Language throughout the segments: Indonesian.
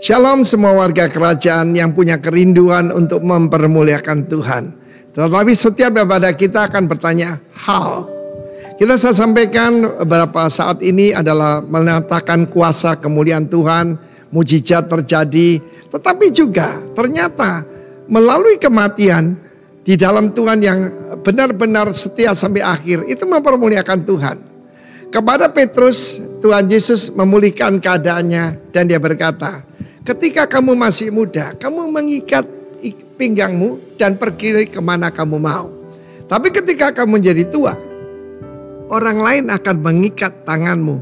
Shalom semua warga kerajaan yang punya kerinduan untuk mempermuliakan Tuhan. Tetapi setiap daripada kita akan bertanya, how? Saya sampaikan beberapa saat ini adalah menyatakan kuasa kemuliaan Tuhan, mujizat terjadi. Tetapi juga ternyata melalui kematian di dalam Tuhan yang benar-benar setia sampai akhir, itu mempermuliakan Tuhan. Kepada Petrus, Tuhan Yesus memulihkan keadaannya dan dia berkata, ketika kamu masih muda, kamu mengikat pinggangmu dan pergi kemana kamu mau. Tapi ketika kamu menjadi tua, orang lain akan mengikat tanganmu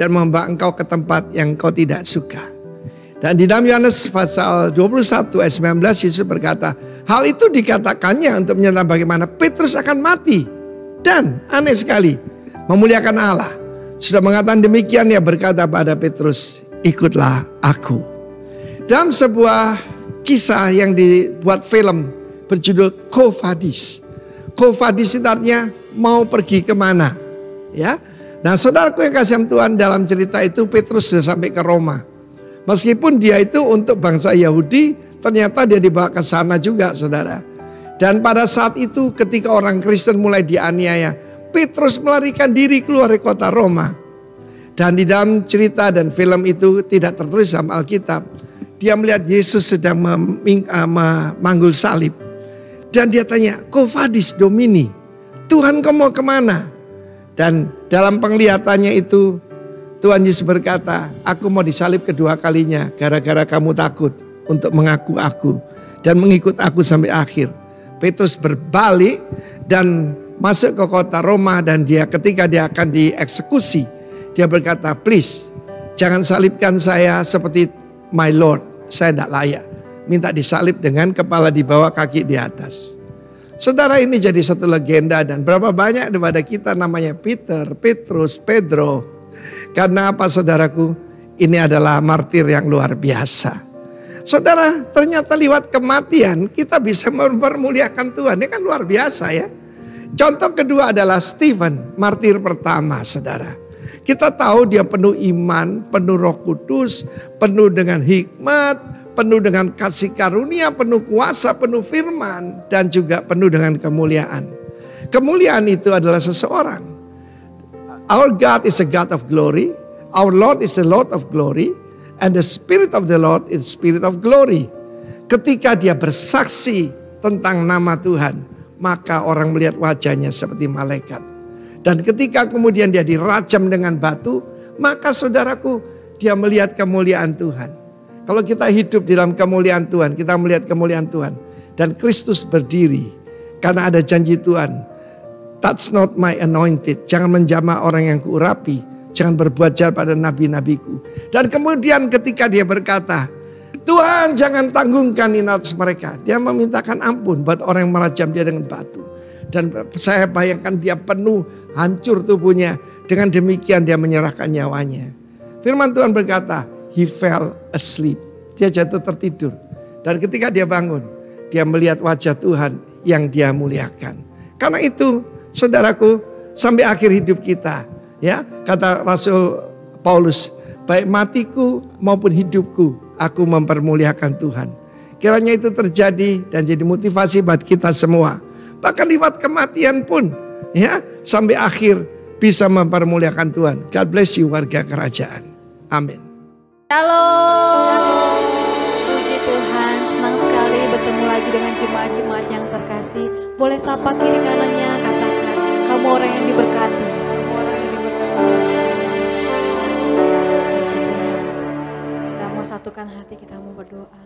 dan membawa engkau ke tempat yang kau tidak suka. Dan di dalam Yohanes pasal 21 ayat 19 Yesus berkata, hal itu dikatakannya untuk menyatakan bagaimana Petrus akan mati. Dan aneh sekali, memuliakan Allah. Sudah mengatakan demikian, dia berkata pada Petrus, ikutlah aku. Dalam sebuah kisah yang dibuat film berjudul Quo Vadis. Quo Vadis itu artinya mau pergi kemana. Ya. Nah saudaraku yang kasih Tuhan, dalam cerita itu Petrus sudah sampai ke Roma. Meskipun dia itu untuk bangsa Yahudi, ternyata dia dibawa ke sana juga saudara. Dan pada saat itu ketika orang Kristen mulai dianiaya, Petrus melarikan diri keluar dari kota Roma. Dan di dalam cerita dan film itu tidak tertulis dalam Alkitab. Dia melihat Yesus sedang memanggul salib. Dan dia tanya, Quo Vadis Domini, Tuhan kau mau kemana? Dan dalam penglihatannya itu Tuhan Yesus berkata, aku mau disalib kedua kalinya gara-gara kamu takut untuk mengaku aku dan mengikut aku sampai akhir. Petrus berbalik dan masuk ke kota Roma, dan ketika dia akan dieksekusi, dia berkata, please jangan salibkan saya seperti my Lord. Saya tidak layak. Minta disalib dengan kepala di bawah, kaki di atas. Saudara, ini jadi satu legenda. Dan berapa banyak daripada kita namanya Peter, Petrus, Pedro. Karena apa saudaraku? Ini adalah martir yang luar biasa. Saudara, ternyata lewat kematian kita bisa mempermuliakan Tuhan. Ini kan luar biasa ya. Contoh kedua adalah Stephen, martir pertama saudara. Kita tahu dia penuh iman, penuh Roh Kudus, penuh dengan hikmat, penuh dengan kasih karunia, penuh kuasa, penuh firman, dan juga penuh dengan kemuliaan. Kemuliaan itu adalah seseorang. Our God is a God of glory, our Lord is a Lord of glory, and the Spirit of the Lord is Spirit of glory. Ketika dia bersaksi tentang nama Tuhan, maka orang melihat wajahnya seperti malaikat. Dan ketika kemudian dia dirajam dengan batu, maka saudaraku, dia melihat kemuliaan Tuhan. Kalau kita hidup di dalam kemuliaan Tuhan, kita melihat kemuliaan Tuhan. Dan Kristus berdiri karena ada janji Tuhan. Touch not my anointed. Jangan menjamah orang yang kuurapi. Jangan berbuat jahat pada nabi-nabiku. Dan kemudian ketika dia berkata, Tuhan jangan tanggungkan ini atas mereka. Dia memintakan ampun buat orang yang merajam dia dengan batu. Dan saya bayangkan dia penuh, hancur tubuhnya. Dengan demikian dia menyerahkan nyawanya. Firman Tuhan berkata, he fell asleep. Dia jatuh tertidur. Dan ketika dia bangun, dia melihat wajah Tuhan yang dia muliakan. Karena itu, saudaraku, sampai akhir hidup kita, ya, kata Rasul Paulus, baik matiku maupun hidupku, aku mempermuliakan Tuhan. Kiranya itu terjadi dan jadi motivasi buat kita semua. Bahkan lewat kematian pun, ya, sampai akhir bisa mempermuliakan Tuhan. God bless you warga kerajaan. Amin. Shalom. Puji Tuhan, senang sekali bertemu lagi dengan jemaat-jemaat yang terkasih. Boleh sapa kiri kanannya, katakan, kamu orang yang diberkati. Kamu orang yang diberkati. Puji Tuhan. Kita mau satukan hati, kita mau berdoa.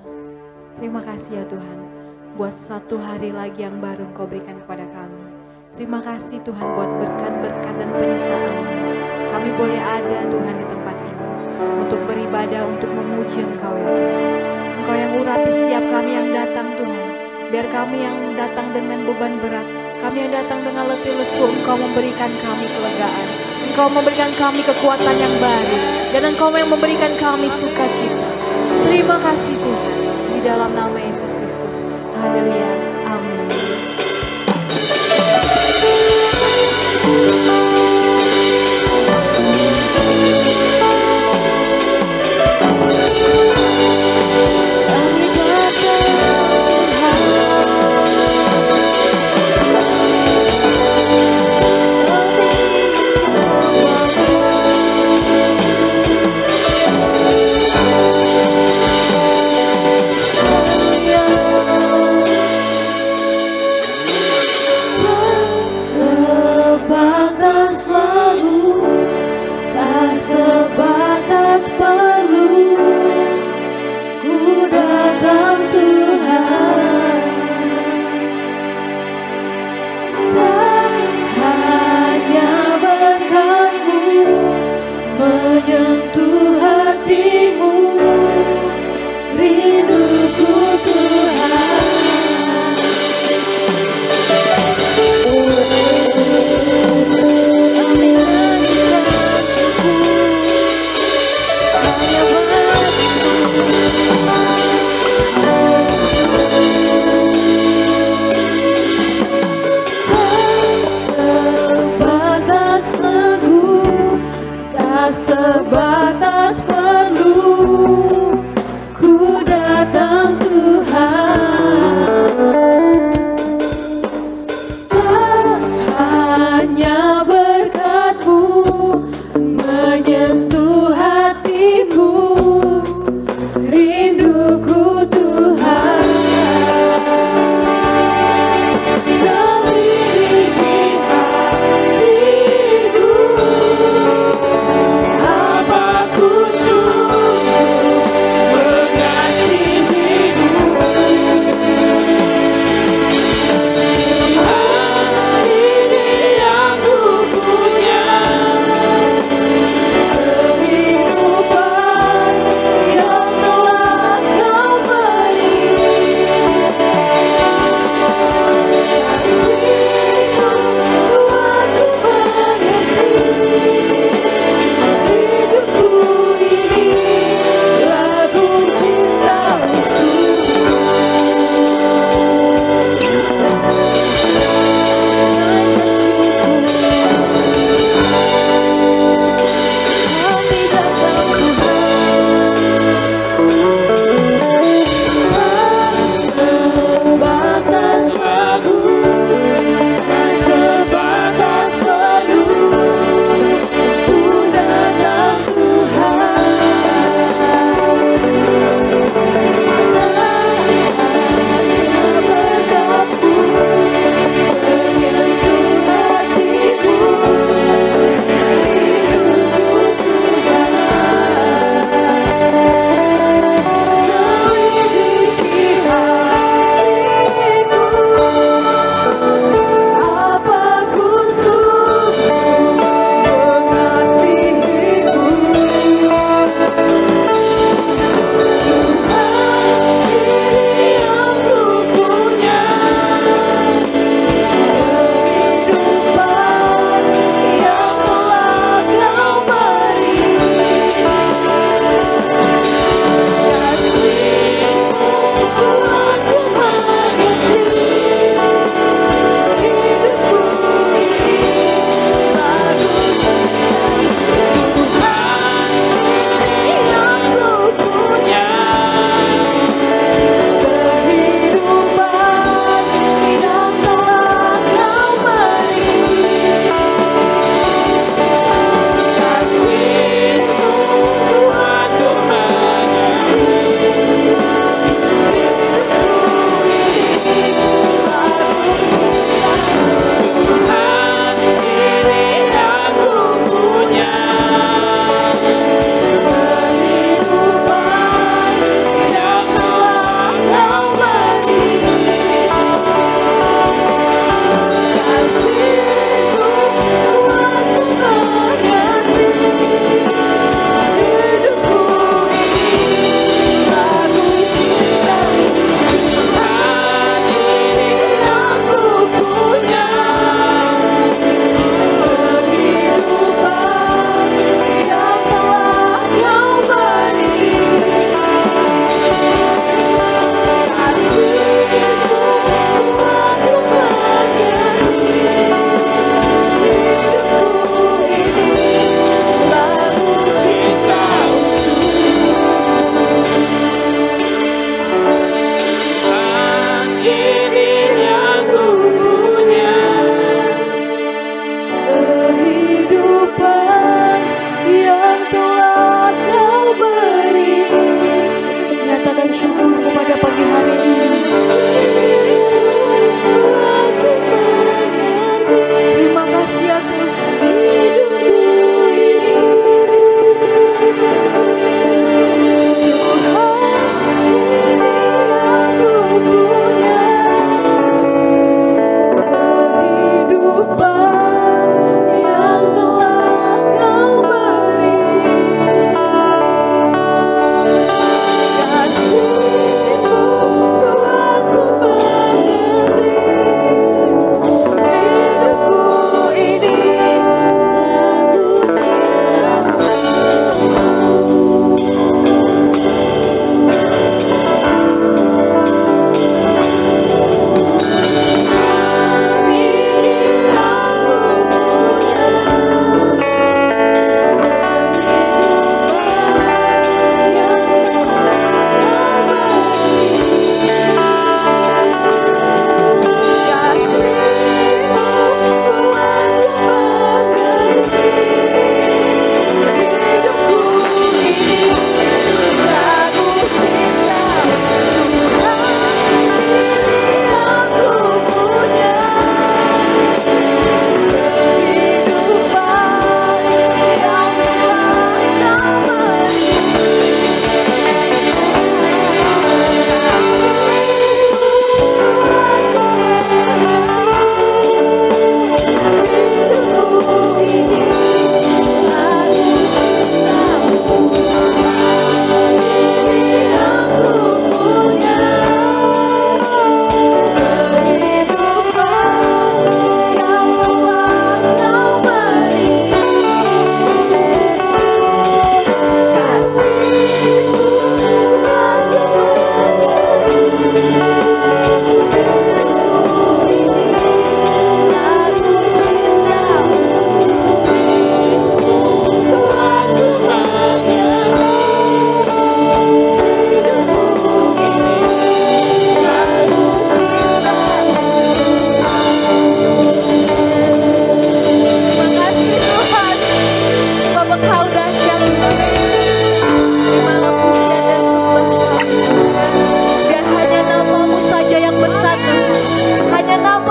Terima kasih ya Tuhan, buat satu hari lagi yang baru Engkau berikan kepada kami. Terima kasih Tuhan buat berkat-berkat dan penyertaan. Kami boleh ada Tuhan di tempat ini untuk beribadah, untuk memuji Engkau ya Tuhan. Engkau yang urapi setiap kami yang datang Tuhan. Biar kami yang datang dengan beban berat, kami yang datang dengan letih lesu, Engkau memberikan kami kelegaan. Engkau memberikan kami kekuatan yang baru. Dan Engkau yang memberikan kami sukacita. Terima kasih Tuhan. Di dalam nama Yesus Kristus. Haleluya. Amin. sebatas perlu ku datang Tuhan. Tak hanya berkat-Mu menyentuh hatimu, rinduku Tuhan.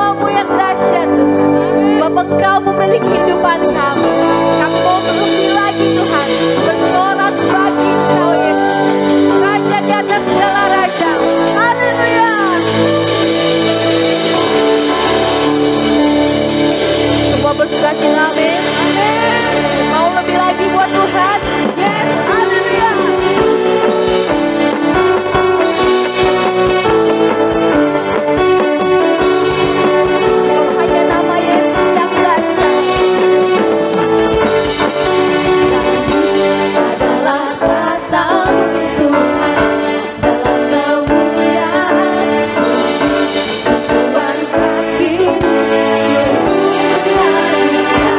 nama-Mu yang dahsyat Tuhan. Sebab Engkau memiliki kehidupan kami. Kami mau berlebih lagi Tuhan, bersorak bagi Engkau Yesus, Raja di atas segala raja. Haleluya. Semua bersukacita, amin. Mau lebih lagi buat Tuhan? Yes. Haleluya. Sebab hanya nama Yesus yang dahsyat. Adalah kata-Mu Tuhan dalam kemuliaan, Tuhan kami seluruh dunia.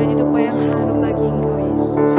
menjadi dupa yang harum bagi Engkau Yesus.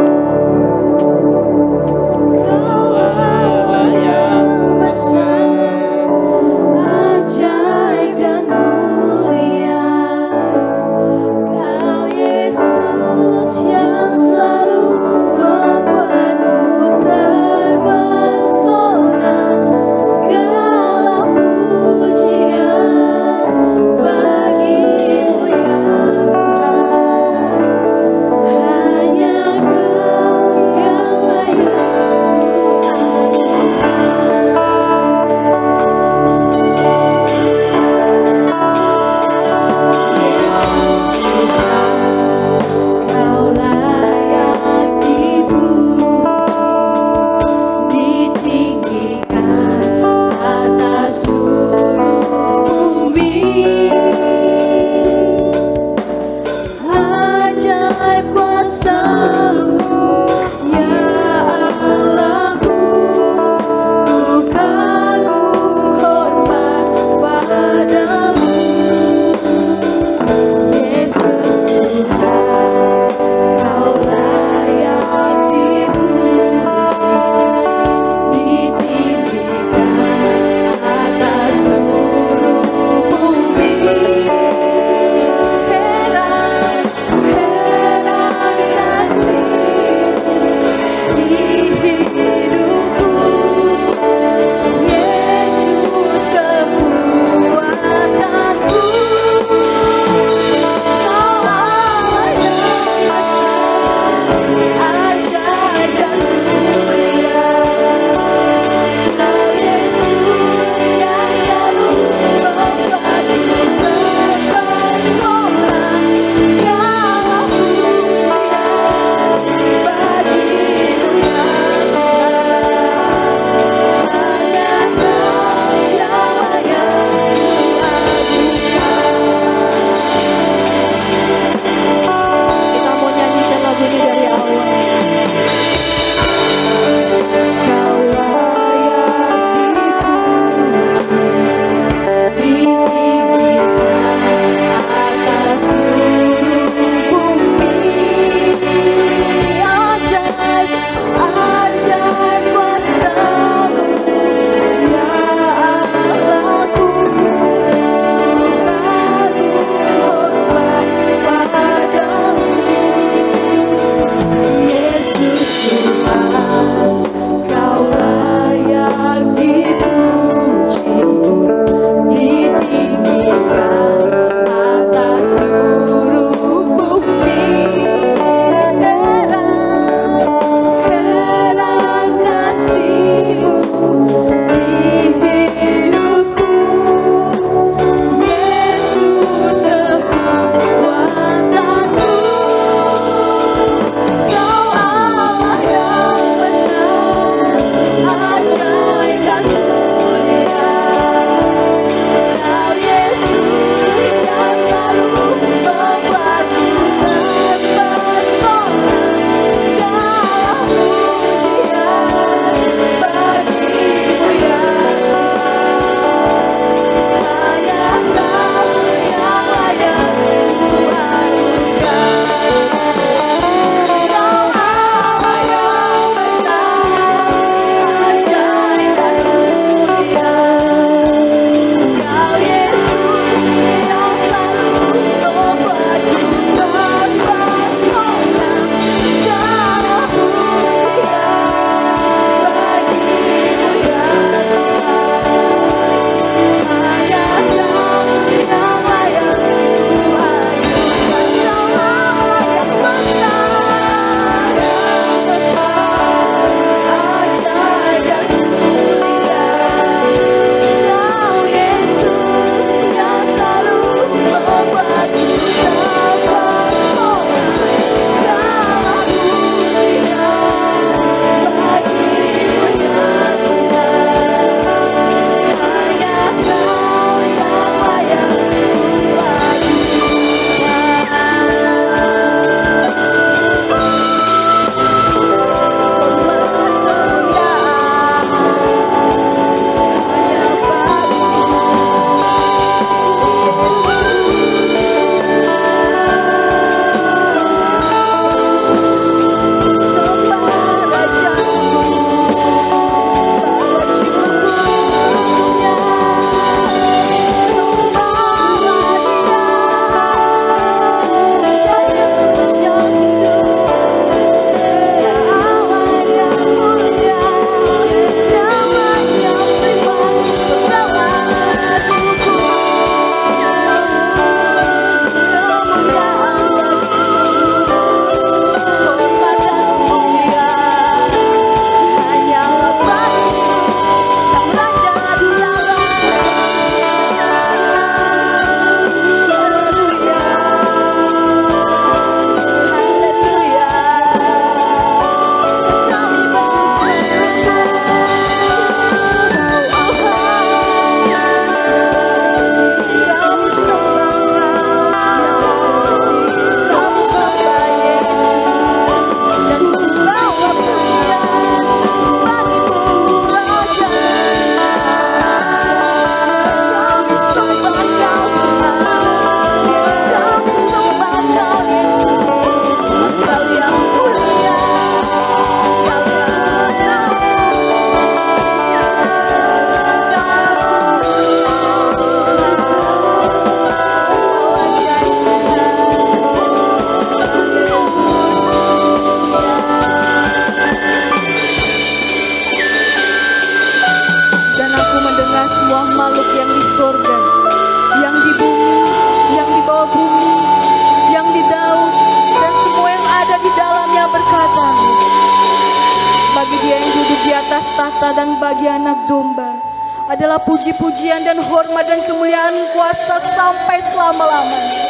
tahta dan bagi anak domba adalah puji-pujian dan hormat dan kemuliaan kuasa sampai selama-lamanya.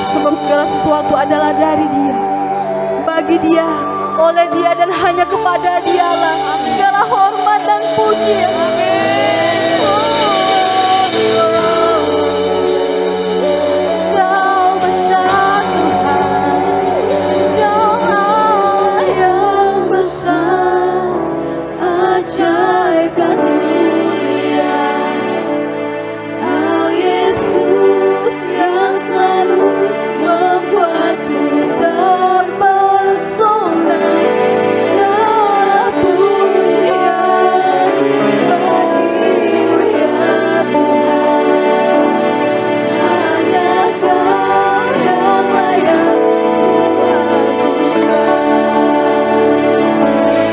Sebab segala sesuatu adalah dari Dia, bagi Dia, oleh Dia dan hanya kepada Dialah segala hormat dan puji. Kau besar Tuhan, Kau Allah yang besar, ajaib dan mulia. Kau Yesus yang selalu membuatku terpesona. Segala pujian bagimu ya Tuhan. Hanya Kau yang layak ku agungkan.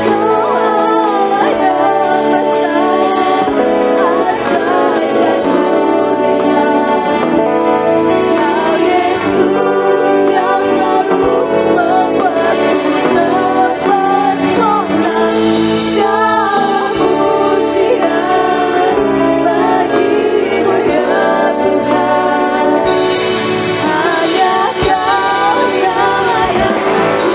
Kau Allah yang besar, ajaib dan mulia. Kau Yesus yang selalu membuatku terpesona. Segala pujian bagimu ya Tuhan. Hanya Kau yang layak ku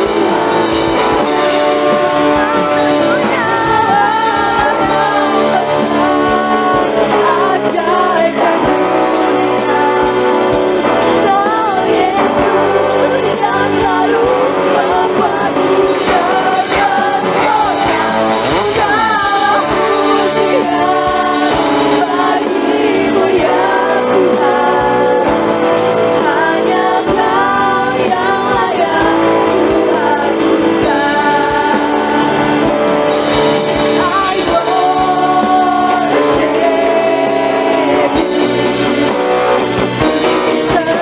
ajaib dan mulia. Kau Yesus yang selalu membuatku terpesona. Segala pujian bagimu ya Tuhan. Hanya Kau yang layak ku agungkan. I worship you, Jesus.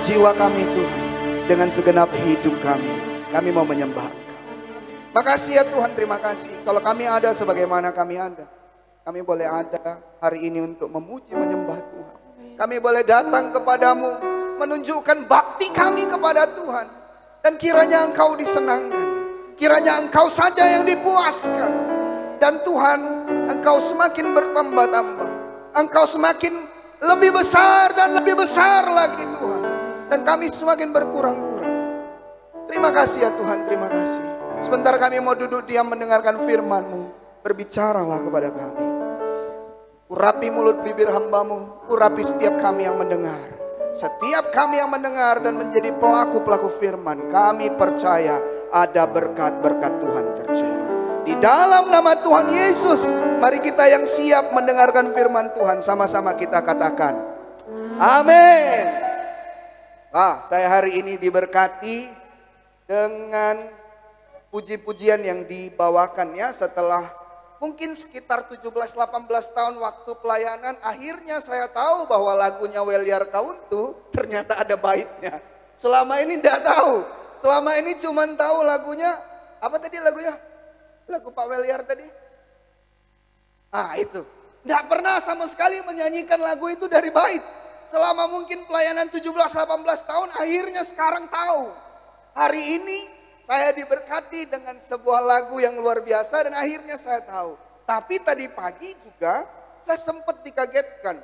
jiwa kami Tuhan, dengan segenap hidup kami mau menyembah Engkau. Makasih ya Tuhan, terima kasih. Kalau kami ada sebagaimana kami ada, kami boleh ada hari ini untuk memuji menyembah Tuhan. Kami boleh datang kepadamu, menunjukkan bakti kami kepada Tuhan. Dan kiranya Engkau disenangkan, kiranya Engkau saja yang dipuaskan. Dan Tuhan, Engkau semakin bertambah-tambah, Engkau semakin lebih besar dan lebih besar lagi Tuhan. Dan kami semakin berkurang-kurang. Terima kasih ya Tuhan, terima kasih. Sebentar kami mau duduk diam mendengarkan firman-Mu. Berbicaralah kepada kami. Urapi mulut bibir hamba-Mu, urapi setiap kami yang mendengar. Setiap kami yang mendengar dan menjadi pelaku-pelaku firman, kami percaya ada berkat-berkat Tuhan tercurah. Di dalam nama Tuhan Yesus, mari kita yang siap mendengarkan firman Tuhan, sama-sama kita katakan, amin. Saya hari ini diberkati dengan puji-pujian yang dibawakan ya, setelah mungkin sekitar 17-18 tahun waktu pelayanan, akhirnya saya tahu bahwa lagunya Weliar Kauntu ternyata ada baitnya. Selama ini tidak tahu, selama ini cuma tahu lagunya, apa tadi lagunya? Lagu Pak Weliar tadi? Itu, tidak pernah sama sekali menyanyikan lagu itu dari bait. Selama mungkin pelayanan 17-18 tahun, akhirnya sekarang tahu. Hari ini saya diberkati dengan sebuah lagu yang luar biasa dan akhirnya saya tahu. Tapi tadi pagi juga saya sempat dikagetkan.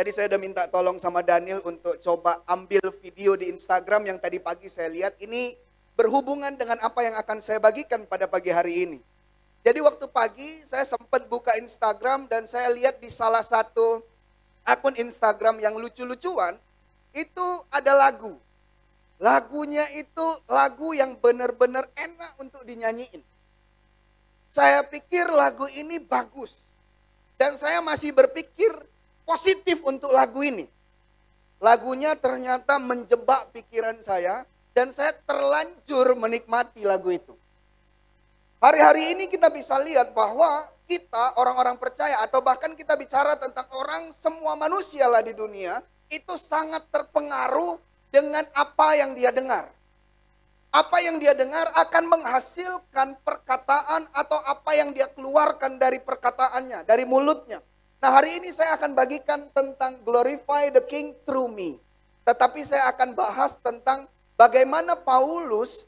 Tadi saya udah minta tolong sama Daniel untuk coba ambil video di Instagram yang tadi pagi saya lihat. Ini berhubungan dengan apa yang akan saya bagikan pada pagi hari ini. Jadi waktu pagi saya sempat buka Instagram dan saya lihat di salah satu akun Instagram yang lucu-lucuan, itu ada lagu. Lagunya itu lagu yang benar-benar enak untuk dinyanyiin. Saya pikir lagu ini bagus. Dan saya masih berpikir positif untuk lagu ini. Lagunya ternyata menjebak pikiran saya dan saya terlanjur menikmati lagu itu. Hari-hari ini kita bisa lihat bahwa kita orang-orang percaya atau bahkan kita bicara tentang orang, semua manusia lah di dunia, itu sangat terpengaruh dengan apa yang dia dengar. Apa yang dia dengar akan menghasilkan perkataan atau apa yang dia keluarkan dari perkataannya, dari mulutnya. Nah, hari ini saya akan bagikan tentang glorify the King through me. Tetapi saya akan bahas tentang bagaimana Paulus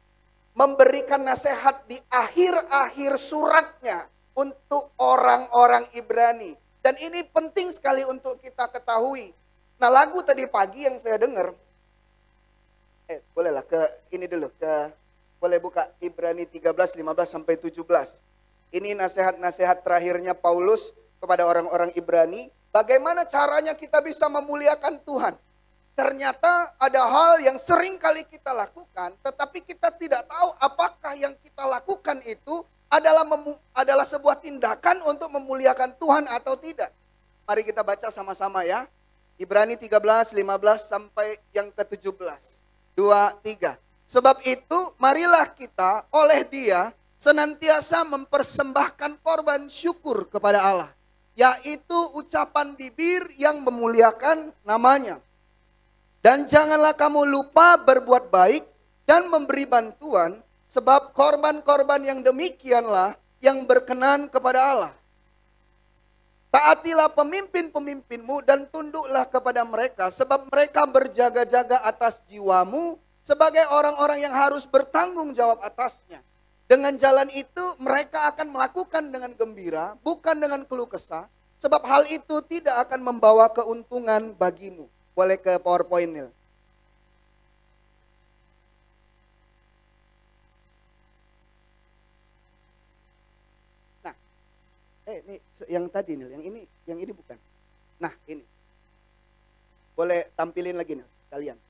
memberikan nasihat di akhir-akhir suratnya untuk orang-orang Ibrani. Dan ini penting sekali untuk kita ketahui. Nah, lagu tadi pagi yang saya dengar, bolehlah ke ini dulu, boleh buka Ibrani 13, 15 sampai 17. Ini nasihat-nasihat terakhirnya Paulus kepada orang-orang Ibrani. Bagaimana caranya kita bisa memuliakan Tuhan? Ternyata ada hal yang sering kali kita lakukan, tetapi kita tidak tahu apakah yang kita lakukan itu adalah sebuah tindakan untuk memuliakan Tuhan atau tidak. Mari kita baca sama-sama ya. Ibrani 13, 15 sampai yang ke-17. 2, 3. Sebab itu marilah kita oleh Dia senantiasa mempersembahkan korban syukur kepada Allah, yaitu ucapan bibir yang memuliakan namanya. Dan janganlah kamu lupa berbuat baik dan memberi bantuan, sebab korban-korban yang demikianlah yang berkenan kepada Allah. Taatilah pemimpin-pemimpinmu dan tunduklah kepada mereka, sebab mereka berjaga-jaga atas jiwamu sebagai orang-orang yang harus bertanggung jawab atasnya. Dengan jalan itu mereka akan melakukan dengan gembira, bukan dengan keluh kesah, sebab hal itu tidak akan membawa keuntungan bagimu. Boleh ke PowerPoint, Nil. Nah, ini yang tadi, Nil. Yang ini bukan. Nah, ini. Boleh tampilin lagi, Nil, kalian.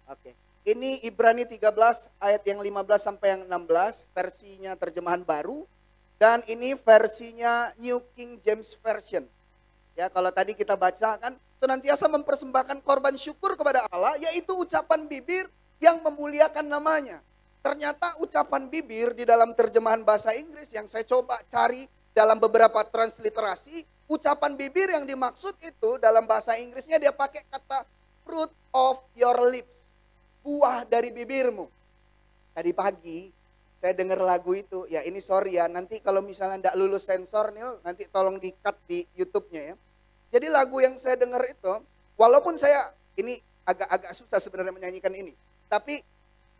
Oke. Ini Ibrani 13 ayat yang 15 sampai yang 16, versinya terjemahan baru. Dan ini versinya New King James Version. Ya, kalau tadi kita baca kan, senantiasa mempersembahkan korban syukur kepada Allah, yaitu ucapan bibir yang memuliakan namanya. Ternyata ucapan bibir di dalam terjemahan bahasa Inggris yang saya coba cari dalam beberapa transliterasi, ucapan bibir yang dimaksud itu dalam bahasa Inggrisnya dia pakai kata fruit of your lips, buah dari bibirmu. Tadi pagi saya dengar lagu itu, ya ini sorry ya, nanti kalau misalnya enggak lulus sensor nih, nanti tolong di-cut di YouTube-nya ya. Jadi lagu yang saya dengar itu, walaupun saya ini agak-agak susah sebenarnya menyanyikan ini, tapi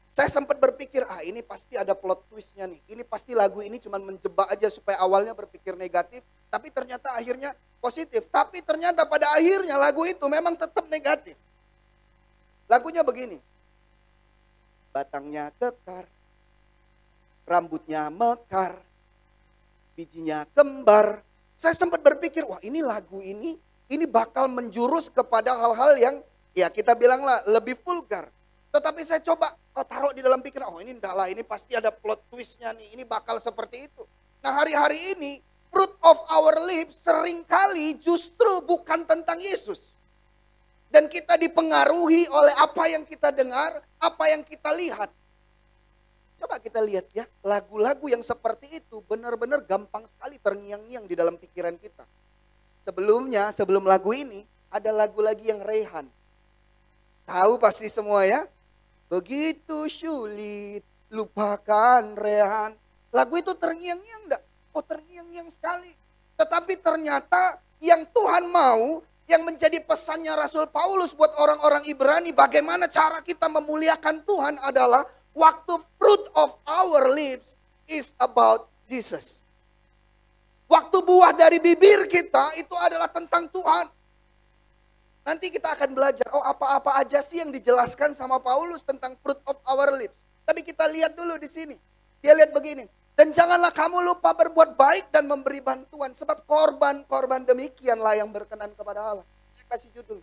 saya sempat berpikir, ini pasti ada plot twist-nya nih. Ini pasti lagu ini cuma menjebak aja supaya awalnya berpikir negatif, tapi ternyata akhirnya positif. Tapi ternyata pada akhirnya lagu itu memang tetap negatif. Lagunya begini. Batangnya kekar, rambutnya mekar, bijinya kembar. Saya sempat berpikir, wah ini lagu ini bakal menjurus kepada hal-hal yang ya kita bilanglah lebih vulgar. Tetapi saya coba taruh di dalam pikiran, ini enggak lah, ini pasti ada plot twistnya nih, ini bakal seperti itu. Nah hari-hari ini, fruit of our lips seringkali justru bukan tentang Yesus. Dan kita dipengaruhi oleh apa yang kita dengar, apa yang kita lihat. Coba kita lihat ya, lagu-lagu yang seperti itu benar-benar gampang sekali terngiang-ngiang di dalam pikiran kita. Sebelumnya, sebelum lagu ini, ada lagu lagi yang Reyhan. Tahu pasti semua ya? Begitu sulit, lupakan Reyhan. Lagu itu terngiang-ngiang enggak? Oh terngiang-ngiang sekali. Tetapi ternyata yang Tuhan mau, yang menjadi pesannya Rasul Paulus buat orang-orang Ibrani, bagaimana cara kita memuliakan Tuhan adalah waktu fruit of our lips is about Jesus. Waktu buah dari bibir kita itu adalah tentang Tuhan. Nanti kita akan belajar, apa-apa aja sih yang dijelaskan sama Paulus tentang fruit of our lips. Tapi kita lihat dulu di sini. Dia lihat begini. Dan janganlah kamu lupa berbuat baik dan memberi bantuan. Sebab korban-korban demikianlah yang berkenan kepada Allah. Saya kasih judul.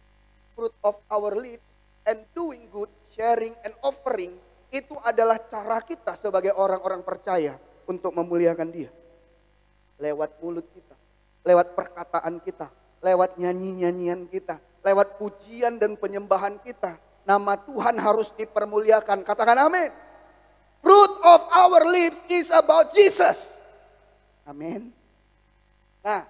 Fruit of our lips and doing good, sharing and offering. Itu adalah cara kita sebagai orang-orang percaya untuk memuliakan Dia. Lewat mulut kita. Lewat perkataan kita. Lewat nyanyi-nyanyian kita. Lewat pujian dan penyembahan kita. Nama Tuhan harus dipermuliakan. Katakan amin. Fruit of our lips is about Jesus. Amin. Nah,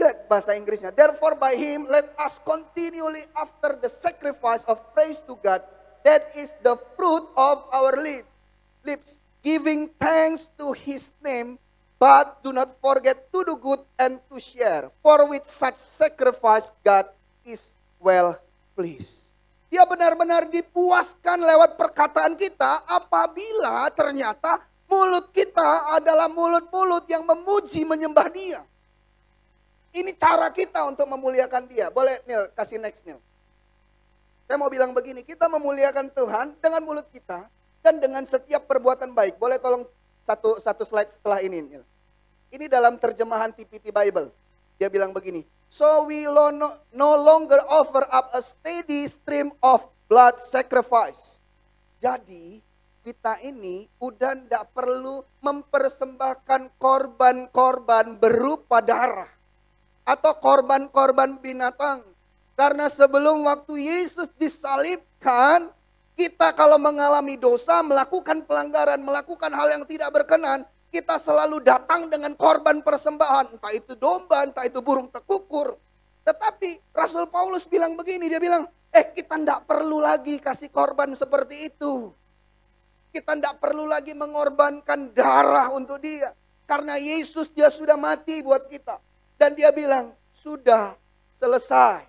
lihat bahasa Inggrisnya. Therefore by Him let us continually after the sacrifice of praise to God. That is the fruit of our lips. Giving thanks to His name. But do not forget to do good and to share. For with such sacrifice God is well pleased. Dia benar-benar dipuaskan lewat perkataan kita apabila ternyata mulut kita adalah mulut-mulut yang memuji menyembah Dia. Ini cara kita untuk memuliakan Dia. Boleh Nil, kasih next Nil. Saya mau bilang begini, kita memuliakan Tuhan dengan mulut kita dan dengan setiap perbuatan baik. Boleh tolong satu slide setelah ini Nil. Ini dalam terjemahan TPT Bible. Dia bilang begini. So we no longer offer up a steady stream of blood sacrifice. Jadi kita ini udah tidak perlu mempersembahkan korban-korban berupa darah. Atau korban-korban binatang. Karena sebelum waktu Yesus disalibkan, kita kalau mengalami dosa, melakukan pelanggaran, melakukan hal yang tidak berkenan, kita selalu datang dengan korban persembahan. Entah itu domba, entah itu burung tekukur. Tetapi Rasul Paulus bilang begini, dia bilang, kita tidak perlu lagi kasih korban seperti itu. Kita tidak perlu lagi mengorbankan darah untuk Dia. Karena Yesus Dia sudah mati buat kita. Dan Dia bilang, sudah selesai.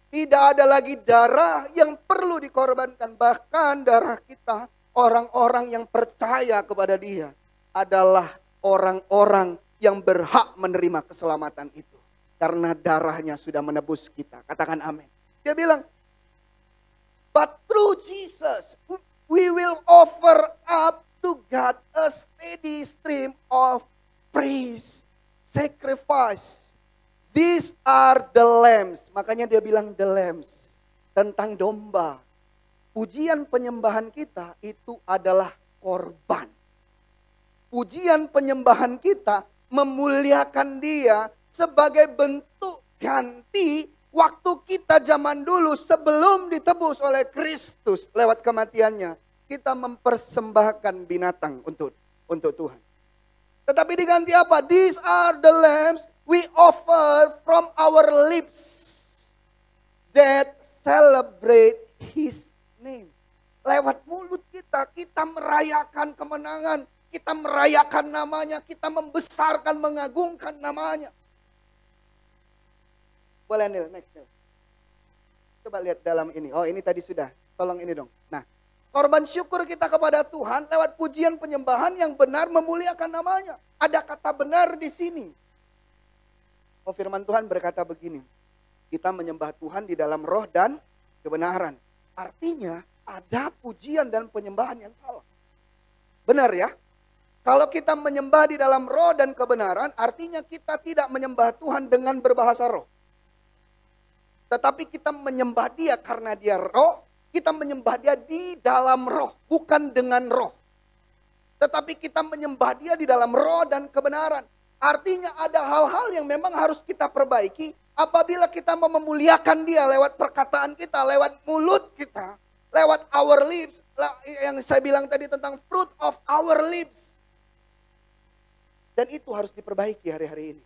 Tidak ada lagi darah yang perlu dikorbankan. Bahkan darah kita, orang-orang yang percaya kepada Dia adalah orang-orang yang berhak menerima keselamatan itu. Karena darahnya sudah menebus kita. Katakan amin. Dia bilang, but through Jesus, we will offer up to God a steady stream of praise, sacrifice. These are the lambs. Makanya dia bilang the lambs. Tentang domba. Pujian penyembahan kita itu adalah korban. Pujian penyembahan kita memuliakan Dia sebagai bentuk ganti waktu kita zaman dulu sebelum ditebus oleh Kristus lewat kematiannya. Kita mempersembahkan binatang untuk Tuhan. Tetapi diganti apa? These are the lambs we offer from our lips that celebrate His name. lewat mulut kita, kita merayakan kemenangan, kita merayakan namanya, kita membesarkan, mengagungkan namanya. Boleh Nil, next Nil. Coba lihat dalam ini. Oh ini tadi sudah, tolong ini dong. Nah, korban syukur kita kepada Tuhan lewat pujian penyembahan yang benar memuliakan namanya. Ada kata benar di sini. Oh firman Tuhan berkata begini. Kita menyembah Tuhan di dalam roh dan kebenaran. Artinya ada pujian dan penyembahan yang salah. Benar ya? Kalau kita menyembah di dalam roh dan kebenaran, artinya kita tidak menyembah Tuhan dengan berbahasa roh. Tetapi kita menyembah dia karena dia roh, kita menyembah dia di dalam roh, bukan dengan roh. Tetapi kita menyembah dia di dalam roh dan kebenaran. Artinya ada hal-hal yang memang harus kita perbaiki apabila kita mau memuliakan dia lewat perkataan kita, lewat mulut kita, lewat our lips. Yang saya bilang tadi tentang fruit of our lips. Dan itu harus diperbaiki hari-hari ini.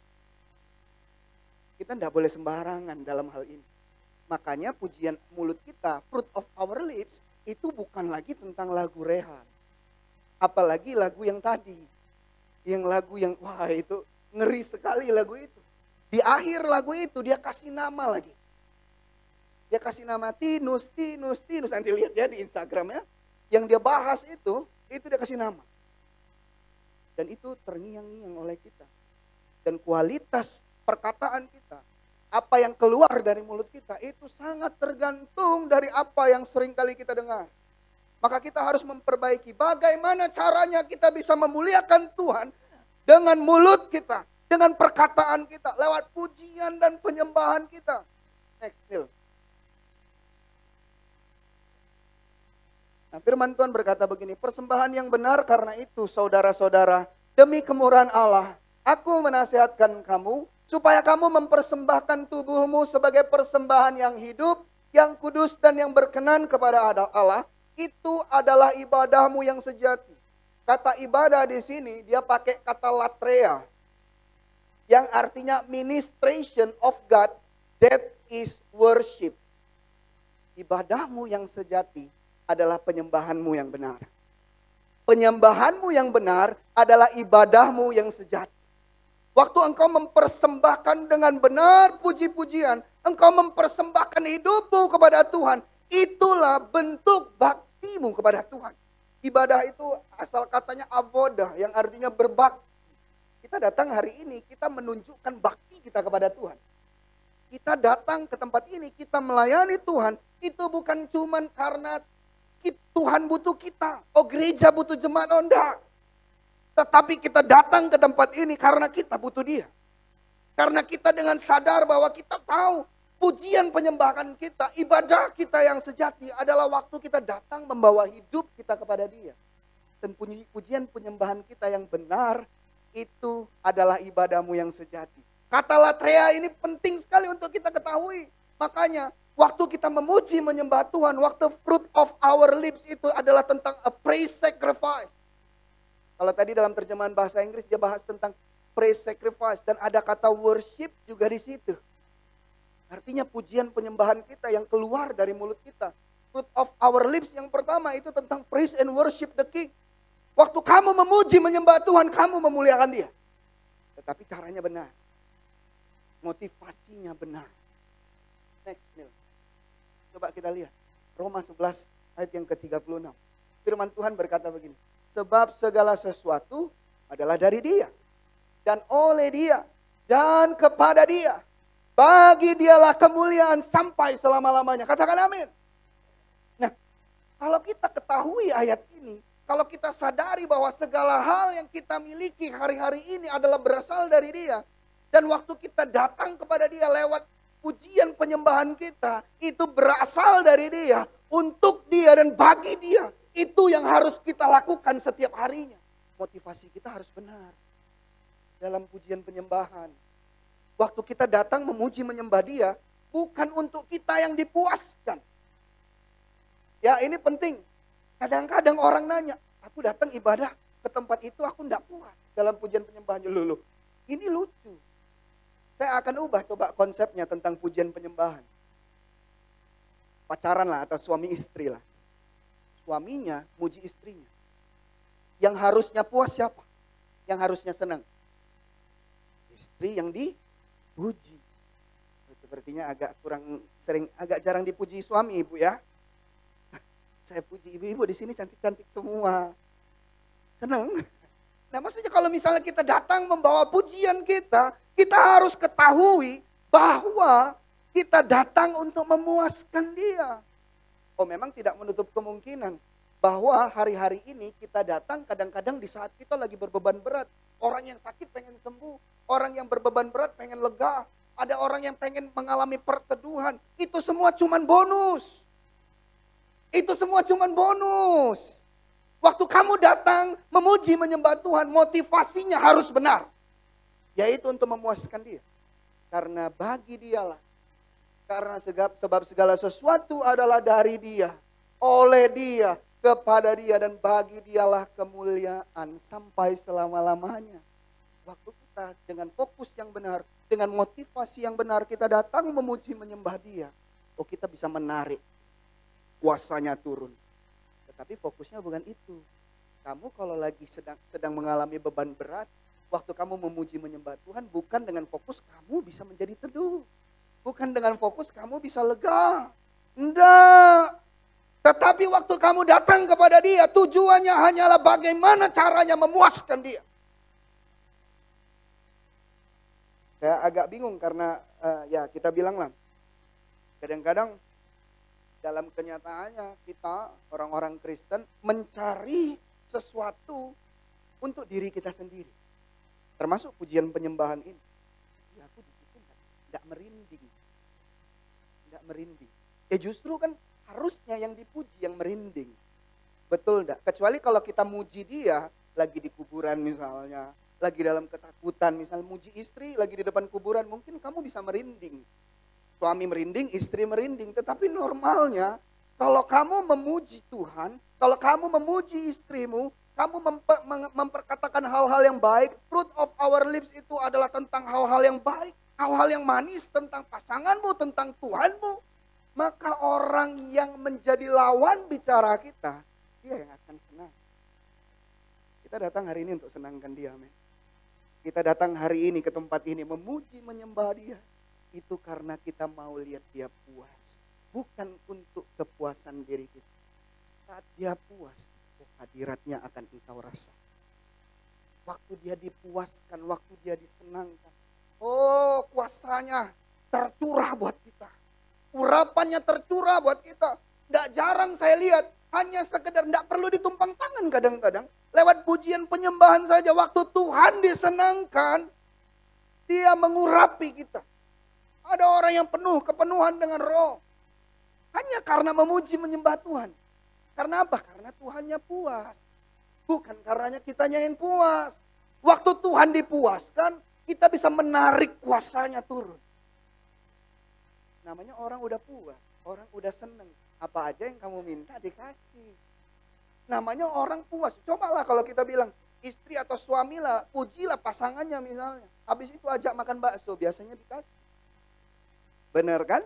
Kita tidak boleh sembarangan dalam hal ini. Makanya pujian mulut kita, fruit of our lips, itu bukan lagi tentang lagu Rehan. Apalagi lagu yang tadi. Yang lagu yang, wah itu ngeri sekali lagu itu. Di akhir lagu itu dia kasih nama lagi. Dia kasih nama Tinus. Nanti lihat ya di Instagramnya. Yang dia bahas itu dia kasih nama. Dan itu terngiang-ngiang oleh kita. Dan kualitas perkataan kita, apa yang keluar dari mulut kita itu sangat tergantung dari apa yang seringkali kita dengar. Maka kita harus memperbaiki bagaimana caranya kita bisa memuliakan Tuhan dengan mulut kita, dengan perkataan kita, lewat pujian dan penyembahan kita. Next, Neil. Nah, firman Tuhan berkata begini, persembahan yang benar karena itu saudara-saudara, demi kemurahan Allah, aku menasihatkan kamu, supaya kamu mempersembahkan tubuhmu sebagai persembahan yang hidup, yang kudus dan yang berkenan kepada Allah. Itu adalah ibadahmu yang sejati. Kata ibadah di sini dia pakai kata latreia. Yang artinya ministration of God, that is worship. Ibadahmu yang sejati adalah penyembahanmu yang benar. Penyembahanmu yang benar adalah ibadahmu yang sejati. Waktu engkau mempersembahkan dengan benar puji-pujian, engkau mempersembahkan hidupmu kepada Tuhan, itulah bentuk baktimu kepada Tuhan. Ibadah itu asal katanya avodah, yang artinya berbakti. Kita datang hari ini, kita menunjukkan bakti kita kepada Tuhan. Kita datang ke tempat ini, kita melayani Tuhan, itu bukan cuma karena Tuhan butuh kita. Oh gereja butuh jemaat, oh enggak. Tetapi kita datang ke tempat ini karena kita butuh dia. Karena kita dengan sadar bahwa kita tahu pujian penyembahan kita, ibadah kita yang sejati adalah waktu kita datang membawa hidup kita kepada dia. Dan pujian penyembahan kita yang benar itu adalah ibadahmu yang sejati. Kata latreia ini penting sekali untuk kita ketahui. Makanya waktu kita memuji menyembah Tuhan, waktu fruit of our lips itu adalah tentang a praise sacrifice. Kalau tadi dalam terjemahan bahasa Inggris dia bahas tentang praise sacrifice dan ada kata worship juga di situ. Artinya pujian penyembahan kita yang keluar dari mulut kita. Fruit of our lips yang pertama itu tentang praise and worship the King. Waktu kamu memuji menyembah Tuhan, kamu memuliakan dia. Tetapi caranya benar. Motivasinya benar. Next, Neil. Coba kita lihat. Roma 11 ayat yang ke-36. Firman Tuhan berkata begini. Sebab segala sesuatu adalah dari dia. Dan oleh dia. Dan kepada dia. Bagi dialah kemuliaan sampai selama-lamanya. Katakan amin. Nah, kalau kita ketahui ayat ini. Kalau kita sadari bahwa segala hal yang kita miliki hari-hari ini adalah berasal dari dia. Dan waktu kita datang kepada dia lewat pujian penyembahan kita. Itu berasal dari dia. Untuk dia dan bagi dia. Itu yang harus kita lakukan setiap harinya. Motivasi kita harus benar. Dalam pujian penyembahan. Waktu kita datang memuji menyembah dia. Bukan untuk kita yang dipuaskan. Ya ini penting. Kadang-kadang orang nanya. Aku datang ibadah ke tempat itu aku tidak puas. Dalam pujian penyembahannya. Loh. Ini lucu. Saya akan ubah coba konsepnya tentang pujian penyembahan. Pacaran lah atau suami istri lah. suaminya muji istrinya. Yang harusnya puas siapa? Yang harusnya senang? Istri yang dipuji. Sepertinya agak agak jarang dipuji suami ibu ya. Saya puji ibu-ibu di sini cantik-cantik semua. Senang. Nah maksudnya kalau misalnya kita datang membawa pujian kita harus ketahui bahwa kita datang untuk memuaskan dia. Oh memang tidak menutup kemungkinan bahwa hari-hari ini kita datang kadang-kadang di saat kita lagi berbeban berat. Orang yang sakit pengen sembuh, orang yang berbeban berat pengen lega, ada orang yang pengen mengalami perteduhan. Itu semua cuman bonus. Itu semua cuman bonus. Waktu kamu datang memuji menyembah Tuhan, motivasinya harus benar. Yaitu untuk memuaskan dia. Karena bagi dialah. Karena sebab segala sesuatu adalah dari dia. Oleh dia, kepada dia, dan bagi dialah kemuliaan sampai selama-lamanya. Waktu kita dengan fokus yang benar, dengan motivasi yang benar, kita datang memuji menyembah dia. Oh kita bisa menarik kuasanya turun. Tetapi fokusnya bukan itu. Kamu kalau lagi sedang mengalami beban berat, waktu kamu memuji menyembah Tuhan, bukan dengan fokus kamu bisa menjadi teduh. Bukan dengan fokus kamu bisa lega. Enggak. Tetapi waktu kamu datang kepada dia, tujuannya hanyalah bagaimana caranya memuaskan dia. Saya agak bingung karena ya kita bilang lah. Kadang-kadang dalam kenyataannya kita orang-orang Kristen mencari sesuatu untuk diri kita sendiri. Termasuk pujian penyembahan ini. Ya aku di situ enggak merinding. Enggak merinding. Ya justru kan harusnya yang dipuji yang merinding. Betul enggak? Kecuali kalau kita muji dia lagi di kuburan misalnya, lagi dalam ketakutan, misalnya muji istri lagi di depan kuburan, mungkin kamu bisa merinding. Suami merinding, istri merinding. Tetapi normalnya kalau kamu memuji Tuhan, kalau kamu memuji istrimu, kamu memperkatakan hal-hal yang baik, fruit of our lips itu adalah tentang hal-hal yang baik, hal-hal yang manis tentang pasanganmu, tentang Tuhanmu. Maka orang yang menjadi lawan bicara kita, dia yang akan senang. Kita datang hari ini untuk senangkan dia, men. Kita datang hari ini ke tempat ini memuji, menyembah dia. Itu karena kita mau lihat dia puas. Bukan untuk kepuasan diri kita. Saat dia puas, hadiratnya akan engkau rasa. Waktu dia dipuaskan, waktu dia disenangkan. Oh, kuasanya tercurah buat kita. Urapannya tercurah buat kita. Nggak jarang saya lihat, hanya sekedar nggak perlu ditumpang tangan kadang-kadang. Lewat pujian penyembahan saja, waktu Tuhan disenangkan, dia mengurapi kita. Ada orang yang penuh kepenuhan dengan roh. Hanya karena memuji menyembah Tuhan. Karena apa? Karena Tuhannya puas. Bukan karenanya kitanya yang puas. Waktu Tuhan dipuaskan, kita bisa menarik kuasanya turun. Namanya orang udah puas. Orang udah seneng. Apa aja yang kamu minta dikasih. Namanya orang puas. Cobalah kalau kita bilang, istri atau suami lah, pujilah pasangannya misalnya. Habis itu ajak makan bakso, biasanya dikasih. Benar kan?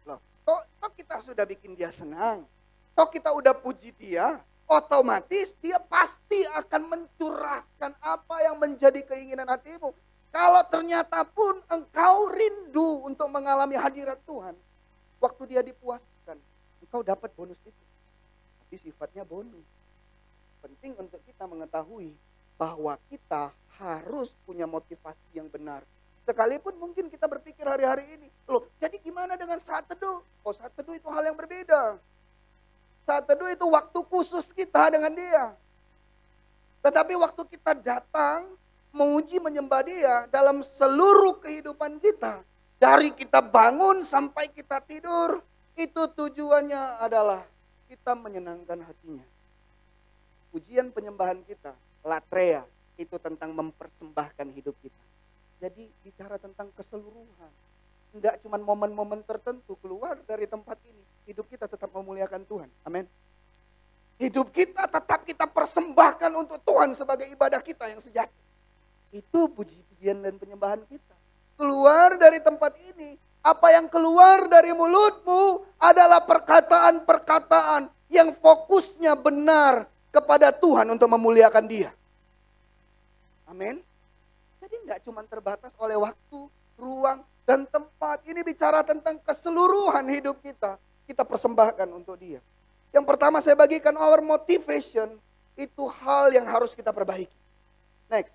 Loh, toh kita sudah bikin dia senang. Toh kita udah puji dia, otomatis dia pasti akan mencurahkan apa yang menjadi keinginan hatimu. Kalau ternyata pun engkau rindu untuk mengalami hadirat Tuhan, waktu dia dipuaskan, engkau dapat bonus itu. Tapi sifatnya bonus. Penting untuk kita mengetahui bahwa kita harus punya motivasi yang benar. Sekalipun mungkin kita berpikir hari-hari ini, loh jadi gimana dengan saat teduh? Oh saat teduh itu hal yang berbeda. Saat teduh itu waktu khusus kita dengan dia. Tetapi waktu kita datang, memuji menyembah dia dalam seluruh kehidupan kita. Dari kita bangun sampai kita tidur, itu tujuannya adalah kita menyenangkan hatinya. Pujian penyembahan kita, latreia, itu tentang mempersembahkan hidup kita. Jadi bicara tentang keseluruhan. Enggak cuma momen-momen tertentu keluar dari tempat ini. Hidup kita tetap memuliakan Tuhan. Amin. Hidup kita tetap kita persembahkan untuk Tuhan sebagai ibadah kita yang sejati. Itu puji-pujian dan penyembahan kita. Keluar dari tempat ini. Apa yang keluar dari mulutmu adalah perkataan-perkataan yang fokusnya benar kepada Tuhan untuk memuliakan Dia. Amin. Jadi nggak cuma terbatas oleh waktu, ruang, dan tempat. Ini bicara tentang keseluruhan hidup kita. Kita persembahkan untuk Dia. Yang pertama saya bagikan, our motivation itu hal yang harus kita perbaiki. Next.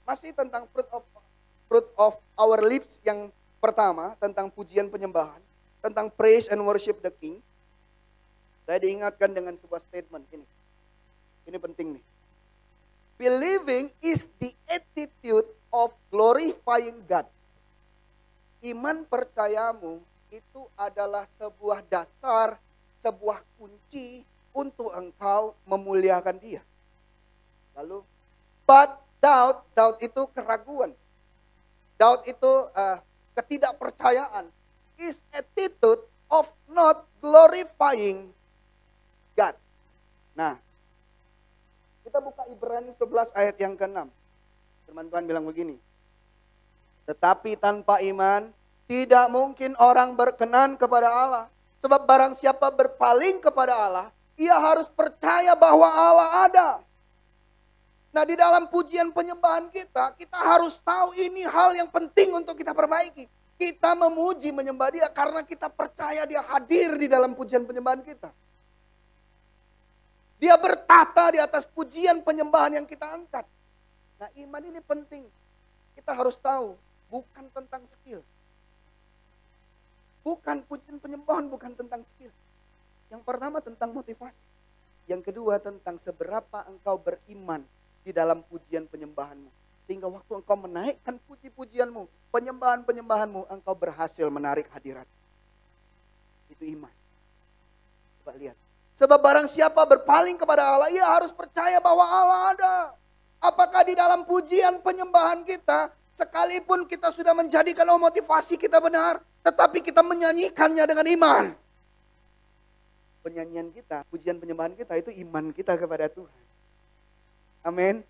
Masih tentang fruit of our lips yang pertama, tentang pujian penyembahan, tentang praise and worship the King. Saya diingatkan dengan sebuah statement ini. Ini penting nih. Believing is the attitude of glorifying God. Iman percayamu itu adalah sebuah dasar, sebuah kunci untuk engkau memuliakan Dia. Lalu, but doubt itu keraguan. Doubt itu ketidakpercayaan. Is attitude of not glorifying God. Nah, kita buka Ibrani 11 ayat yang ke-6. Firman Tuhan bilang begini. Tetapi tanpa iman, tidak mungkin orang berkenan kepada Allah. Sebab barang siapa berpaling kepada Allah, ia harus percaya bahwa Allah ada. Nah, di dalam pujian penyembahan kita harus tahu ini hal yang penting untuk kita perbaiki. Kita memuji menyembah Dia karena kita percaya Dia hadir di dalam pujian penyembahan kita. Dia bertata di atas pujian penyembahan yang kita angkat. Nah, iman ini penting. Kita harus tahu, bukan tentang skill. Bukan pujian penyembahan, bukan tentang skill. Yang pertama tentang motivasi. Yang kedua tentang seberapa engkau beriman di dalam pujian penyembahanmu. Sehingga waktu engkau menaikkan puji-pujianmu, penyembahan-penyembahanmu, engkau berhasil menarik hadirat. Itu iman. Coba lihat. Sebab barang siapa berpaling kepada Allah, ia harus percaya bahwa Allah ada. Apakah di dalam pujian penyembahan kita, sekalipun kita sudah menjadikan motivasi kita benar, tetapi kita menyanyikannya dengan iman. Penyanyian kita, pujian penyembahan kita, itu iman kita kepada Tuhan. Amin.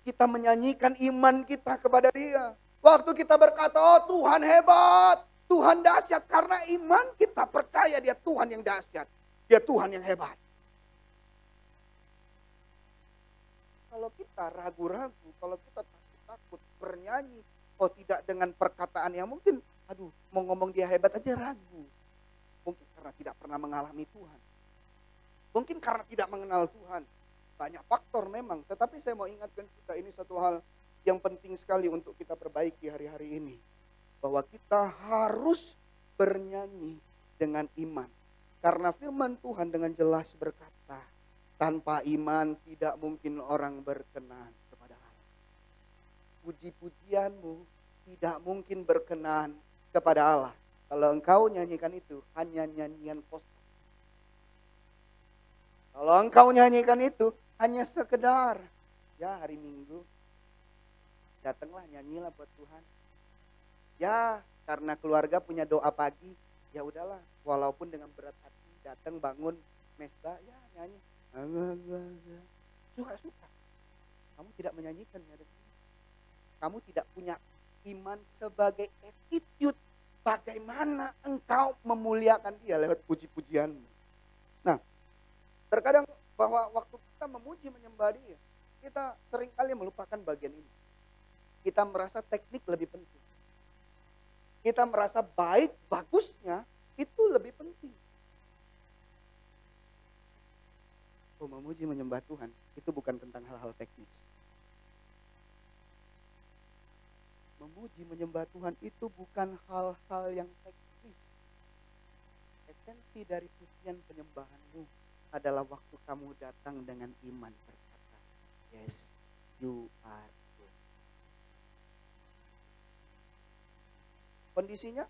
Kita menyanyikan iman kita kepada Dia. Waktu kita berkata, oh Tuhan hebat, Tuhan dahsyat. Karena iman kita percaya Dia Tuhan yang dahsyat. Dia Tuhan yang hebat. Kalau kita ragu-ragu, kalau kita takut bernyanyi, oh tidak dengan perkataan yang mungkin, aduh mau ngomong Dia hebat aja ragu. Mungkin karena tidak pernah mengalami Tuhan. Mungkin karena tidak mengenal Tuhan. Banyak faktor memang, tetapi saya mau ingatkan kita, ini satu hal yang penting sekali untuk kita perbaiki hari-hari ini. Bahwa kita harus bernyanyi dengan iman. Karena firman Tuhan dengan jelas berkata, tanpa iman tidak mungkin orang berkenan kepada Allah. Puji-pujianmu tidak mungkin berkenan kepada Allah. Kalau engkau nyanyikan itu hanya nyanyian kosong. Kalau engkau nyanyikan itu hanya sekedar, ya hari Minggu, datanglah nyanyilah buat Tuhan. Ya karena keluarga punya doa pagi, ya udahlah, walaupun dengan berat hati, datang bangun mesbah, ya nyanyi. Suka-suka. Kamu tidak menyanyikannya. Kamu tidak punya iman sebagai attitude bagaimana engkau memuliakan Dia lewat puji-pujianmu. Nah, terkadang bahwa waktu kita memuji menyembah Dia, kita seringkali melupakan bagian ini. Kita merasa teknik lebih penting. Kita merasa baik, bagusnya itu lebih penting. Oh, memuji menyembah Tuhan itu bukan tentang hal-hal teknis. Memuji menyembah Tuhan itu bukan hal-hal yang teknis. Esensi dari pujian penyembahanmu adalah waktu kamu datang dengan iman berkata, yes, you are good. Kondisinya,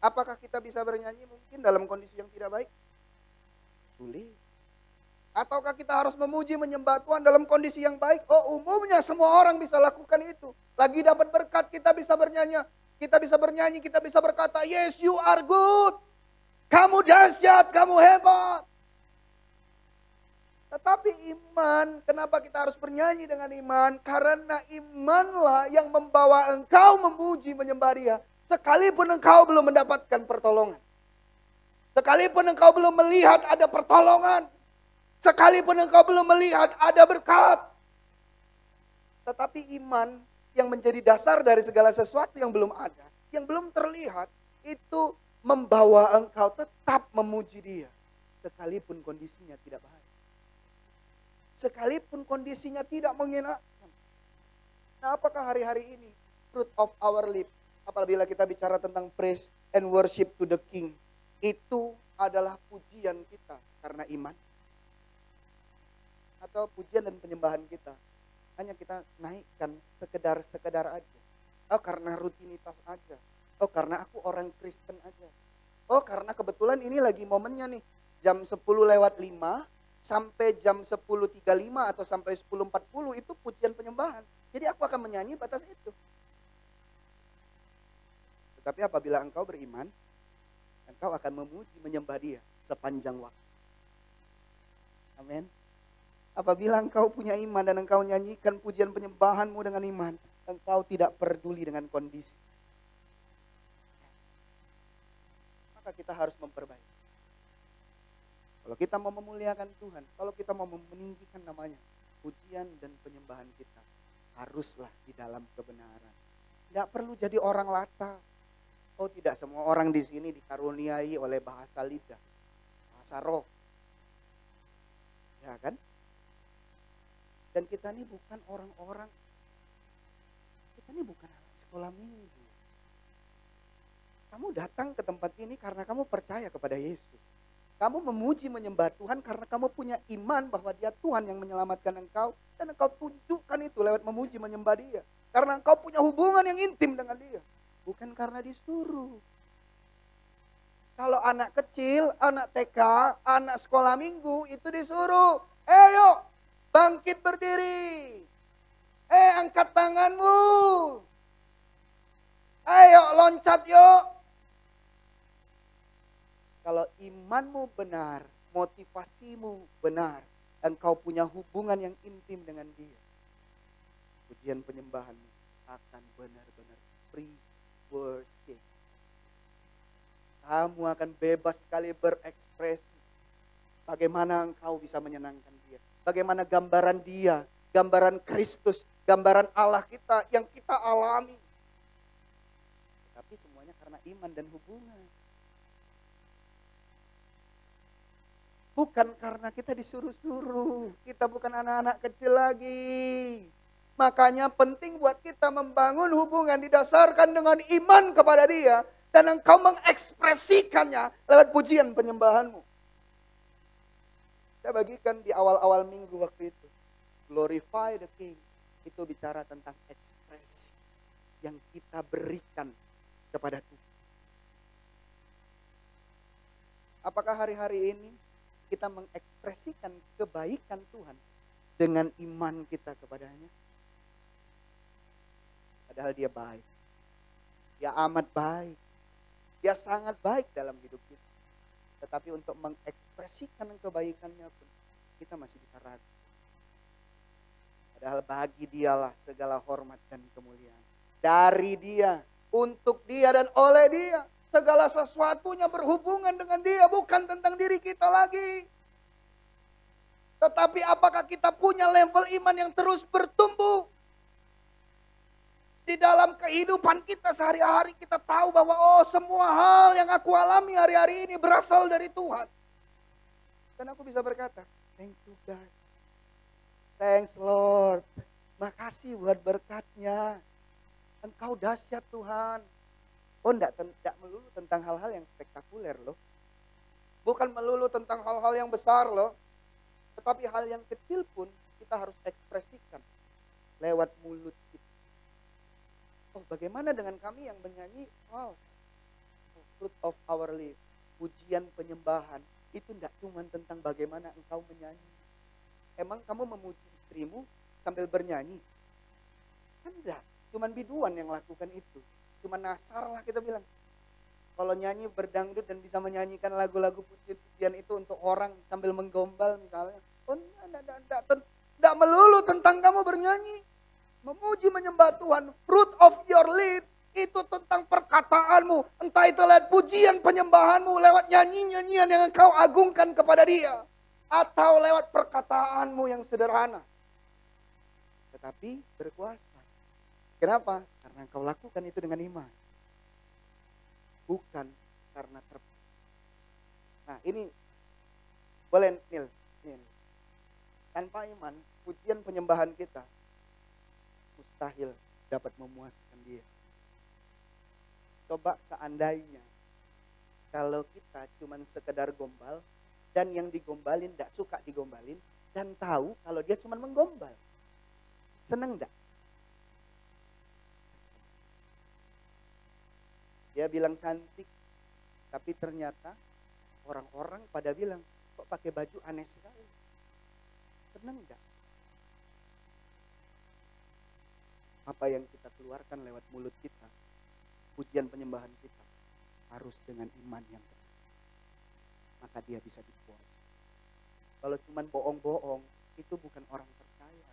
apakah kita bisa bernyanyi mungkin dalam kondisi yang tidak baik? Sulit. Ataukah kita harus memuji menyembah Tuhan dalam kondisi yang baik? Oh, umumnya semua orang bisa lakukan itu. Lagi dapat berkat, kita bisa bernyanyi, kita bisa berkata, yes, you are good. Kamu dahsyat, kamu hebat. Tetapi iman, kenapa kita harus bernyanyi dengan iman? Karena imanlah yang membawa engkau memuji menyembah Dia, sekalipun engkau belum mendapatkan pertolongan. Sekalipun engkau belum melihat ada pertolongan. Sekalipun engkau belum melihat ada berkat. Tetapi iman yang menjadi dasar dari segala sesuatu yang belum ada, yang belum terlihat, itu membawa engkau tetap memuji Dia. Sekalipun kondisinya tidak baik. Sekalipun kondisinya tidak mengenakan. Nah, apakah hari-hari ini fruit of our lips, apabila kita bicara tentang praise and worship to the King, itu adalah pujian kita karena iman? Atau pujian dan penyembahan kita hanya kita naikkan sekedar aja? Oh, karena rutinitas aja. Oh, karena aku orang Kristen aja. Oh, karena kebetulan ini lagi momennya nih, jam 10:05 sampai jam 10:35 atau sampai 10:40 itu pujian penyembahan. Jadi aku akan menyanyi batas itu. Tetapi apabila engkau beriman, engkau akan memuji menyembah Dia sepanjang waktu. Amin. Apabila engkau punya iman dan engkau nyanyikan pujian penyembahanmu dengan iman, engkau tidak peduli dengan kondisi. Maka kita harus memperbaiki. Kalau kita mau memuliakan Tuhan, kalau kita mau meninggikan namanya, pujian dan penyembahan kita haruslah di dalam kebenaran. Tidak perlu jadi orang lata. Oh, tidak semua orang di sini dikaruniai oleh bahasa lidah, bahasa roh. Ya kan? Dan kita ini bukan orang-orang, kita ini bukan anak sekolah minggu. Kamu datang ke tempat ini karena kamu percaya kepada Yesus. Kamu memuji menyembah Tuhan karena kamu punya iman bahwa Dia Tuhan yang menyelamatkan engkau. Dan engkau tunjukkan itu lewat memuji menyembah Dia. Karena engkau punya hubungan yang intim dengan Dia. Bukan karena disuruh. Kalau anak kecil, anak TK, anak sekolah minggu itu disuruh. Yuk, bangkit berdiri. Angkat tanganmu. Ayo loncat yuk. Kalau imanmu benar, motivasimu benar, engkau punya hubungan yang intim dengan Dia, pujian penyembahanmu akan benar-benar free worship. Kamu akan bebas sekali berekspresi. Bagaimana engkau bisa menyenangkan Dia. Bagaimana gambaran Dia, gambaran Kristus, gambaran Allah kita yang kita alami. Tapi semuanya karena iman dan hubungan. Bukan karena kita disuruh-suruh. Kita bukan anak-anak kecil lagi. Makanya penting buat kita membangun hubungan didasarkan dengan iman kepada Dia. Dan engkau mengekspresikannya lewat pujian penyembahanmu. Saya bagikan di awal-awal minggu waktu itu. Glorify the King. Itu bicara tentang ekspresi yang kita berikan kepada Tuhan. Apakah hari-hari ini kita mengekspresikan kebaikan Tuhan dengan iman kita kepadanya? Padahal Dia baik. Dia amat baik. Dia sangat baik dalam hidup kita. Tetapi untuk mengekspresikan kebaikannya pun kita masih bisa ragu. Padahal bagi Dialah segala hormat dan kemuliaan. Dari Dia, untuk Dia dan oleh Dia. Segala sesuatunya berhubungan dengan Dia, bukan tentang diri kita lagi. Tetapi apakah kita punya level iman yang terus bertumbuh? Di dalam kehidupan kita sehari-hari kita tahu bahwa semua hal yang aku alami hari-hari ini berasal dari Tuhan. Dan aku bisa berkata, thank you God. Thanks Lord. Makasih buat berkatnya. Engkau dahsyat Tuhan. Oh, enggak melulu tentang hal-hal yang spektakuler loh. Bukan melulu tentang hal-hal yang besar loh. Tetapi hal yang kecil pun kita harus ekspresikan lewat mulut kita. Oh, bagaimana dengan kami yang menyanyi fruit of our lips, pujian penyembahan. Itu enggak cuma tentang bagaimana engkau menyanyi. Emang kamu memuji istrimu sambil bernyanyi? Kan enggak, cuma biduan yang lakukan itu. Cuma nasar lah kita bilang. Kalau nyanyi berdangdut dan bisa menyanyikan lagu-lagu pujian itu untuk orang sambil menggombal misalnya. Oh, tidak melulu tentang kamu bernyanyi. Memuji menyembah Tuhan. Fruit of your lips itu tentang perkataanmu. Entah itu lewat pujian penyembahanmu, lewat nyanyi-nyanyian yang engkau agungkan kepada dia. Atau lewat perkataanmu yang sederhana. Tetapi berkuasa. Kenapa? Karena engkau lakukan itu dengan iman. Bukan karena terpaksa. Nah ini, boleh Nil. Tanpa iman, pujian penyembahan kita mustahil dapat memuaskan dia. Coba seandainya kalau kita cuma sekedar gombal dan yang digombalin tidak suka digombalin dan tahu kalau dia cuma menggombal. Seneng enggak? Dia bilang cantik, tapi ternyata orang-orang pada bilang, kok pakai baju aneh sekali. Seneng enggak? Apa yang kita keluarkan lewat mulut kita, pujian penyembahan kita, harus dengan iman yang benar. Maka dia bisa dipuas. Kalau cuma bohong-bohong, itu bukan orang percaya.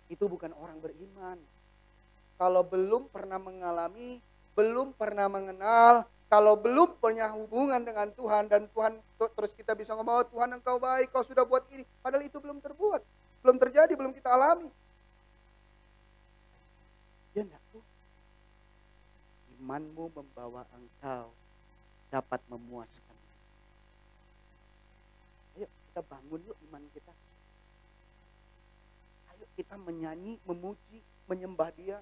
Itu bukan orang beriman. Kalau belum pernah mengalami, belum pernah mengenal, kalau belum punya hubungan dengan Tuhan dan Tuhan terus kita bisa ngomong, oh, Tuhan engkau baik, kau sudah buat ini. Padahal itu belum terbuat, belum terjadi, belum kita alami. Dia enggak tuh. Imanmu membawa engkau dapat memuaskan. Ayo kita bangun yuk iman kita. Ayo kita menyanyi, memuji, menyembah dia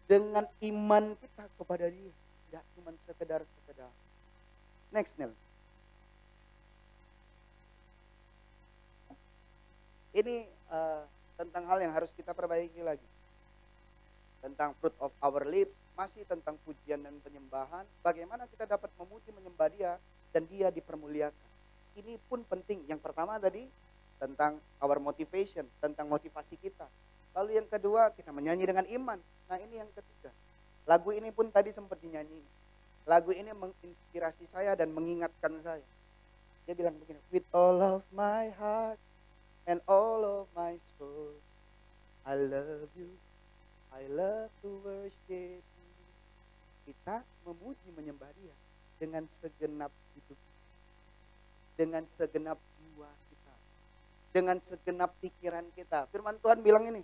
dengan iman kita kepada dia. Tidak cuma sekedar. Next, Nel. Ini tentang hal yang harus kita perbaiki lagi. Tentang fruit of our lips, masih tentang pujian dan penyembahan. Bagaimana kita dapat memuji, menyembah dia, dan dia dipermuliakan. Ini pun penting. Yang pertama tadi, tentang our motivation, tentang motivasi kita. Lalu yang kedua, kita menyanyi dengan iman. Nah ini yang ketiga. Lagu ini pun tadi sempat dinyanyi. Lagu ini menginspirasi saya dan mengingatkan saya. Dia bilang begini, with all of my heart and all of my soul, I love you, I love to worship you. Kita memuji menyembah dia dengan segenap hidup, dengan segenap jiwa kita, dengan segenap pikiran kita. Firman Tuhan bilang ini,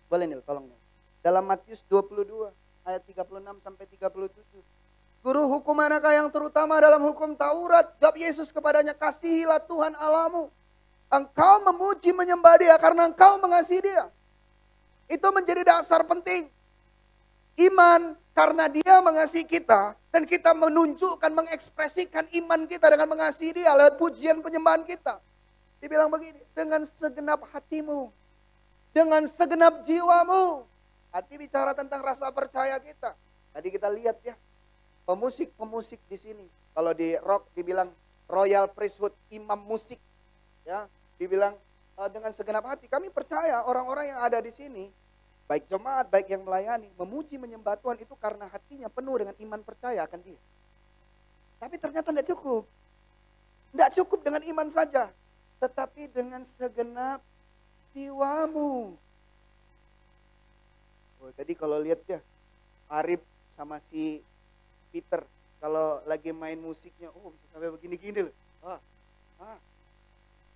boleh Nil, tolong Nil. Dalam Matius 22 ayat 36 sampai 37. Guru hukum manakah yang terutama dalam hukum Taurat? Jawab Yesus kepadanya, kasihilah Tuhan Allahmu. Engkau memuji menyembah dia karena engkau mengasihi dia. Itu menjadi dasar penting. Iman karena dia mengasihi kita. Dan kita menunjukkan, mengekspresikan iman kita dengan mengasihi dia lewat pujian penyembahan kita. Dibilang begini, dengan segenap hatimu. Dengan segenap jiwamu. Hati bicara tentang rasa percaya kita. Tadi kita lihat ya. Pemusik-pemusik di sini. Kalau di rock dibilang royal priesthood, imam musik. Ya, dibilang dengan segenap hati. Kami percaya orang-orang yang ada di sini, baik jemaat, baik yang melayani, memuji menyembah Tuhan itu karena hatinya penuh dengan iman percaya akan dia. Tapi ternyata tidak cukup. Tidak cukup dengan iman saja. Tetapi dengan segenap jiwamu. Oh, tadi kalau lihat ya, Arif sama si Peter, kalau lagi main musiknya, oh bisa sampai begini-gini loh.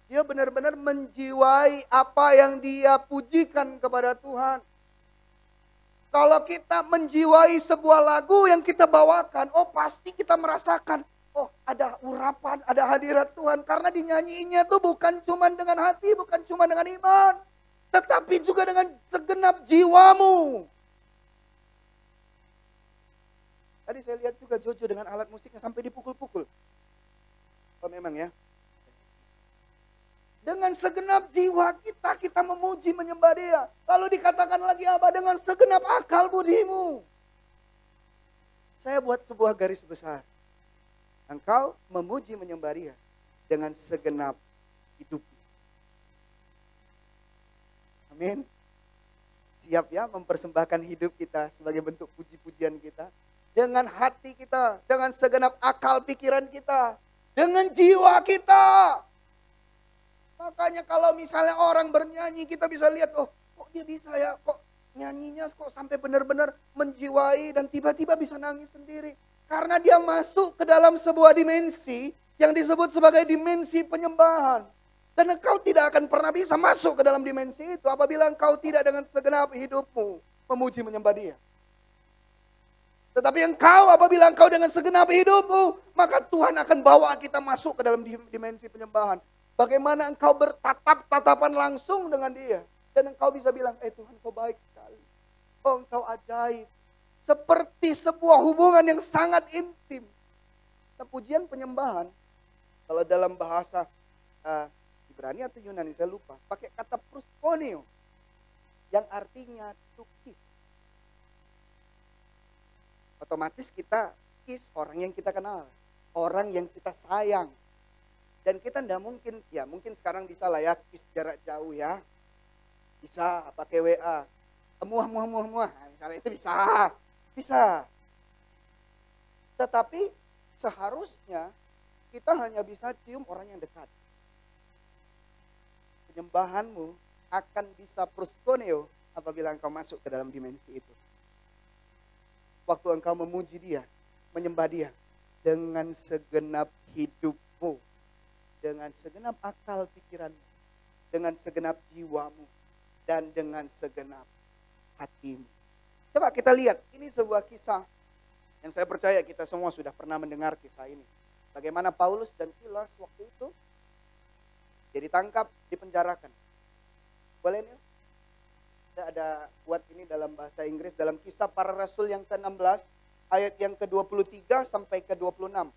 Dia benar-benar menjiwai apa yang dia pujikan kepada Tuhan. Kalau kita menjiwai sebuah lagu yang kita bawakan, oh pasti kita merasakan, oh ada urapan, ada hadirat Tuhan. Karena dinyanyiinnya tuh bukan cuma dengan hati, bukan cuma dengan iman. Tetapi juga dengan segenap jiwamu. Tadi saya lihat juga Jojo dengan alat musiknya sampai dipukul-pukul. Oh memang ya. Dengan segenap jiwa kita memuji menyembah dia. Lalu dikatakan lagi apa? Dengan segenap akal budimu. Saya buat sebuah garis besar. Engkau memuji menyembah dia dengan segenap hidupmu. Amin. Siap ya mempersembahkan hidup kita sebagai bentuk puji-pujian kita. Dengan hati kita, dengan segenap akal pikiran kita, dengan jiwa kita. Makanya kalau misalnya orang bernyanyi kita bisa lihat, oh kok dia bisa ya, kok Nyanyinya kok sampai benar-benar menjiwai dan tiba-tiba bisa nangis sendiri. Karena dia masuk ke dalam sebuah dimensi yang disebut sebagai dimensi penyembahan. Dan engkau tidak akan pernah bisa masuk ke dalam dimensi itu apabila engkau tidak dengan segenap hidupmu memuji menyembah Dia. Tetapi engkau apabila engkau dengan segenap hidupmu, maka Tuhan akan bawa kita masuk ke dalam dimensi penyembahan. Bagaimana engkau bertatap-tatapan langsung dengan Dia. Dan engkau bisa bilang, Tuhan kau baik sekali. Oh engkau ajaib. Seperti sebuah hubungan yang sangat intim. Nah, pujian penyembahan, kalau dalam bahasa Ibrani atau Yunani saya lupa, pakai kata proskuneo yang artinya to kiss. Otomatis kita kiss orang yang kita kenal, orang yang kita sayang. Dan kita tidak mungkin, ya mungkin sekarang bisa lah ya kiss jarak jauh ya. Bisa pakai WA. Muah. Misalnya itu bisa. Tetapi seharusnya kita hanya bisa cium orang yang dekat. Penyembahanmu akan bisa proskuneo apabila engkau masuk ke dalam dimensi itu. Waktu engkau memuji Dia, menyembah Dia dengan segenap hidupmu, dengan segenap akal pikiranmu, dengan segenap jiwamu, dan dengan segenap hatimu. Coba kita lihat, ini sebuah kisah yang saya percaya kita semua sudah pernah mendengar kisah ini. Bagaimana Paulus dan Silas waktu itu dia ditangkap, dipenjarakan. Boleh nih? Ada buat ini dalam bahasa Inggris, dalam Kisah Para Rasul yang ke-16, ayat yang ke-23 sampai ke-26.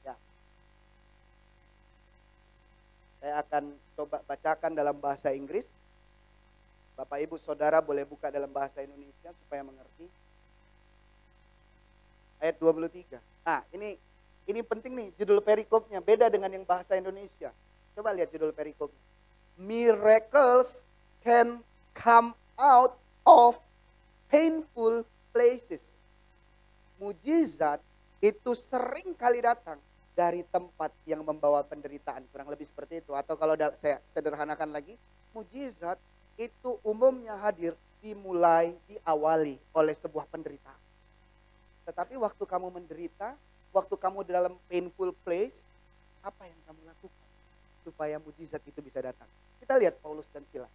Ya. Saya akan coba bacakan dalam bahasa Inggris. Bapak Ibu Saudara boleh buka dalam bahasa Indonesia supaya mengerti. Ayat 23. Nah, ini penting nih judul perikopnya, beda dengan yang bahasa Indonesia. Coba lihat judul perikopnya. Miracles can come out of painful places. Mujizat itu sering kali datang dari tempat yang membawa penderitaan. Kurang lebih seperti itu. Atau kalau saya sederhanakan lagi, mujizat itu umumnya hadir diawali oleh sebuah penderitaan. Tetapi waktu kamu menderita, waktu kamu dalam painful place, apa yang kamu lakukan supaya mujizat itu bisa datang? Kita lihat Paulus dan Silas.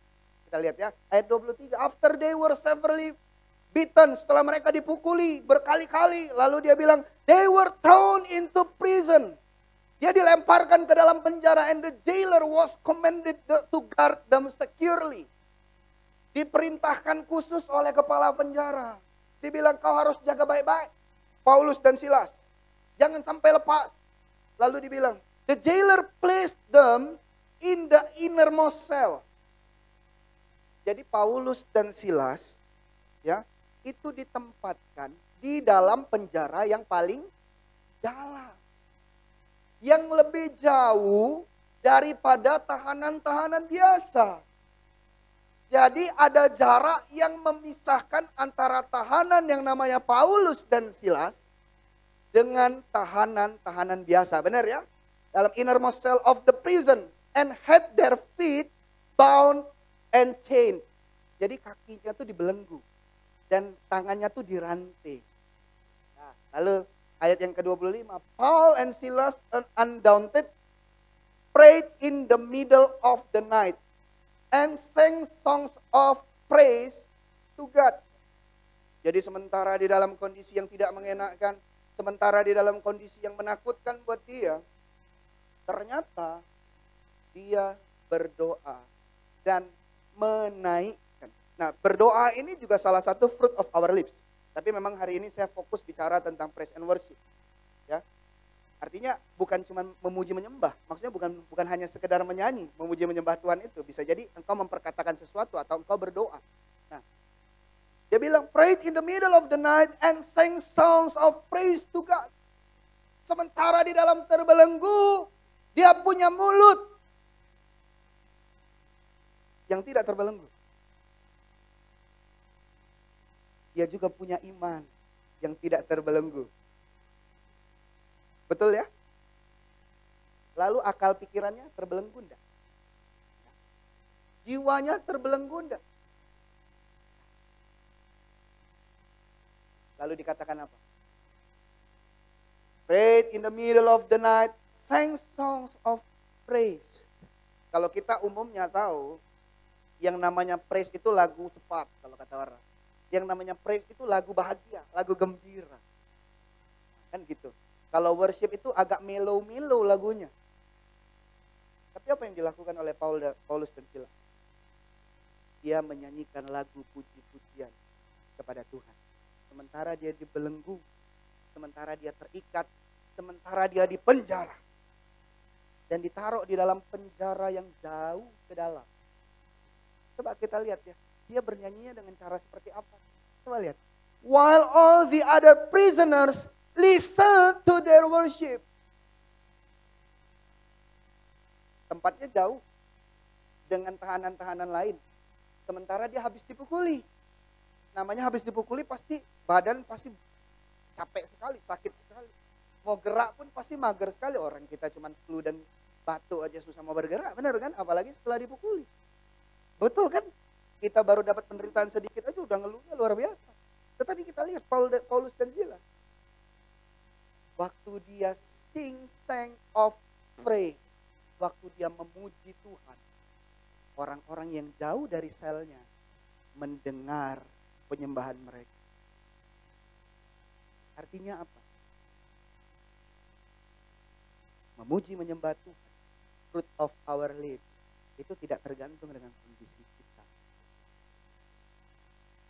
Kita lihat ya, ayat 23. After they were severely beaten, setelah mereka dipukuli berkali-kali, lalu dia bilang, they were thrown into prison. Dia dilemparkan ke dalam penjara, and the jailer was commanded to guard them securely. Diperintahkan khusus oleh kepala penjara. Dibilang kau harus jaga baik-baik Paulus dan Silas. Jangan sampai lepas. Lalu dibilang, the jailer placed them in the innermost cell. Jadi Paulus dan Silas ya, itu ditempatkan di dalam penjara yang paling dalam. Yang lebih jauh daripada tahanan-tahanan biasa. Jadi ada jarak yang memisahkan antara tahanan yang namanya Paulus dan Silas dengan tahanan-tahanan biasa. Benar ya? Dalam innermost cell of the prison, and had their feet bound and chained. Jadi kakinya tuh dibelenggu dan tangannya tuh dirantai. Nah, lalu ayat yang ke-25, Paul and Silas undaunted prayed in the middle of the night and sang songs of praise to God. Jadi sementara di dalam kondisi yang tidak mengenakkan, sementara di dalam kondisi yang menakutkan buat dia, ternyata dia berdoa dan menaikkan. Nah, berdoa ini juga salah satu fruit of our lips. Tapi memang hari ini saya fokus bicara tentang praise and worship. Ya. Artinya bukan cuma memuji menyembah. Maksudnya bukan hanya sekedar menyanyi, memuji menyembah Tuhan itu. Bisa jadi engkau memperkatakan sesuatu atau engkau berdoa. Nah, dia bilang, prayed in the middle of the night and sang songs of praise to God. Sementara di dalam terbelenggu, dia punya mulut yang tidak terbelenggu. Dia juga punya iman yang tidak terbelenggu. Betul ya? Lalu akal pikirannya terbelenggu enggak? Jiwanya terbelenggu enggak? Lalu dikatakan apa? Prayed in the middle of the night, sang songs of praise. Kalau kita umumnya tahu, yang namanya praise itu lagu cepat kalau kata orang. Yang namanya praise itu lagu bahagia, lagu gembira. Kan gitu. Kalau worship itu agak mellow-mellow lagunya. Tapi apa yang dilakukan oleh Paulus dan Silas? Dia menyanyikan lagu puji-pujian kepada Tuhan. Sementara dia dibelenggu, sementara dia terikat, sementara dia dipenjara. Dan ditaruh di dalam penjara yang jauh ke dalam. Coba kita lihat ya, dia bernyanyinya dengan cara seperti apa? Coba lihat. While all the other prisoners listen to their worship. Tempatnya jauh dengan tahanan-tahanan lain. Sementara dia habis dipukuli. Namanya habis dipukuli pasti badan pasti capek sekali, sakit sekali. Mau gerak pun pasti mager sekali. Orang kita cuma flu dan batuk aja susah mau bergerak, benar kan? Apalagi setelah dipukuli. Betul kan? Kita baru dapat penderitaan sedikit aja udah ngeluhnya luar biasa. Tetapi kita lihat Paulus dan Silas. Waktu dia sang of praise. Waktu dia memuji Tuhan. Orang-orang yang jauh dari selnya mendengar penyembahan mereka. Artinya apa? Memuji menyembah Tuhan. Fruit of our lips. Itu tidak tergantung dengan kondisi kita.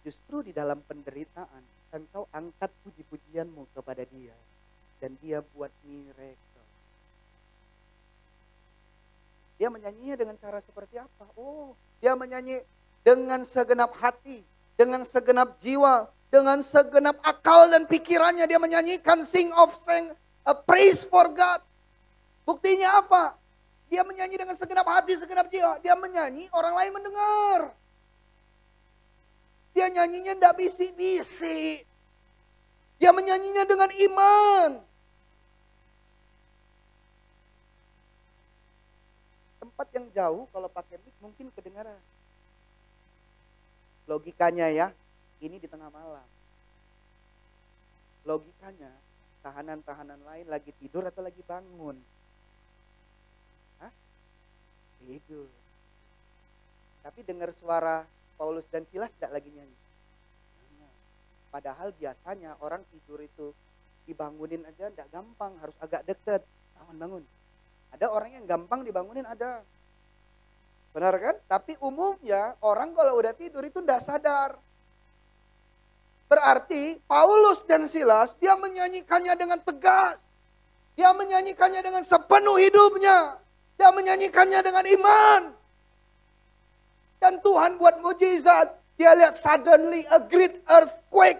Justru di dalam penderitaan, engkau angkat puji-pujianmu kepada Dia. Dan Dia buat miracles. Dia menyanyinya dengan cara seperti apa? Oh, dia menyanyi dengan segenap hati, dengan segenap jiwa, dengan segenap akal dan pikirannya. Dia menyanyikan sing a praise for God. Buktinya apa? Dia menyanyi dengan segenap hati, segenap jiwa. Dia menyanyi, orang lain mendengar. Dia nyanyinya tidak bisik-bisik. Dia menyanyinya dengan iman. Tempat yang jauh kalau pakai mic mungkin kedengaran. Logikanya ya, ini di tengah malam. Logikanya, tahanan-tahanan lain lagi tidur atau lagi bangun? Tidur. Tapi dengar suara Paulus dan Silas tidak lagi nyanyi. Padahal biasanya orang tidur itu dibangunin aja tidak gampang, harus agak dekat. Bangun. Ada orang yang gampang dibangunin ada. Benar kan? Tapi umumnya orang kalau udah tidur itu tidak sadar. Berarti Paulus dan Silas dia menyanyikannya dengan tegas. Dia menyanyikannya dengan sepenuh hidupnya. Dia menyanyikannya dengan iman. Dan Tuhan buat mujizat. Dia lihat suddenly a great earthquake.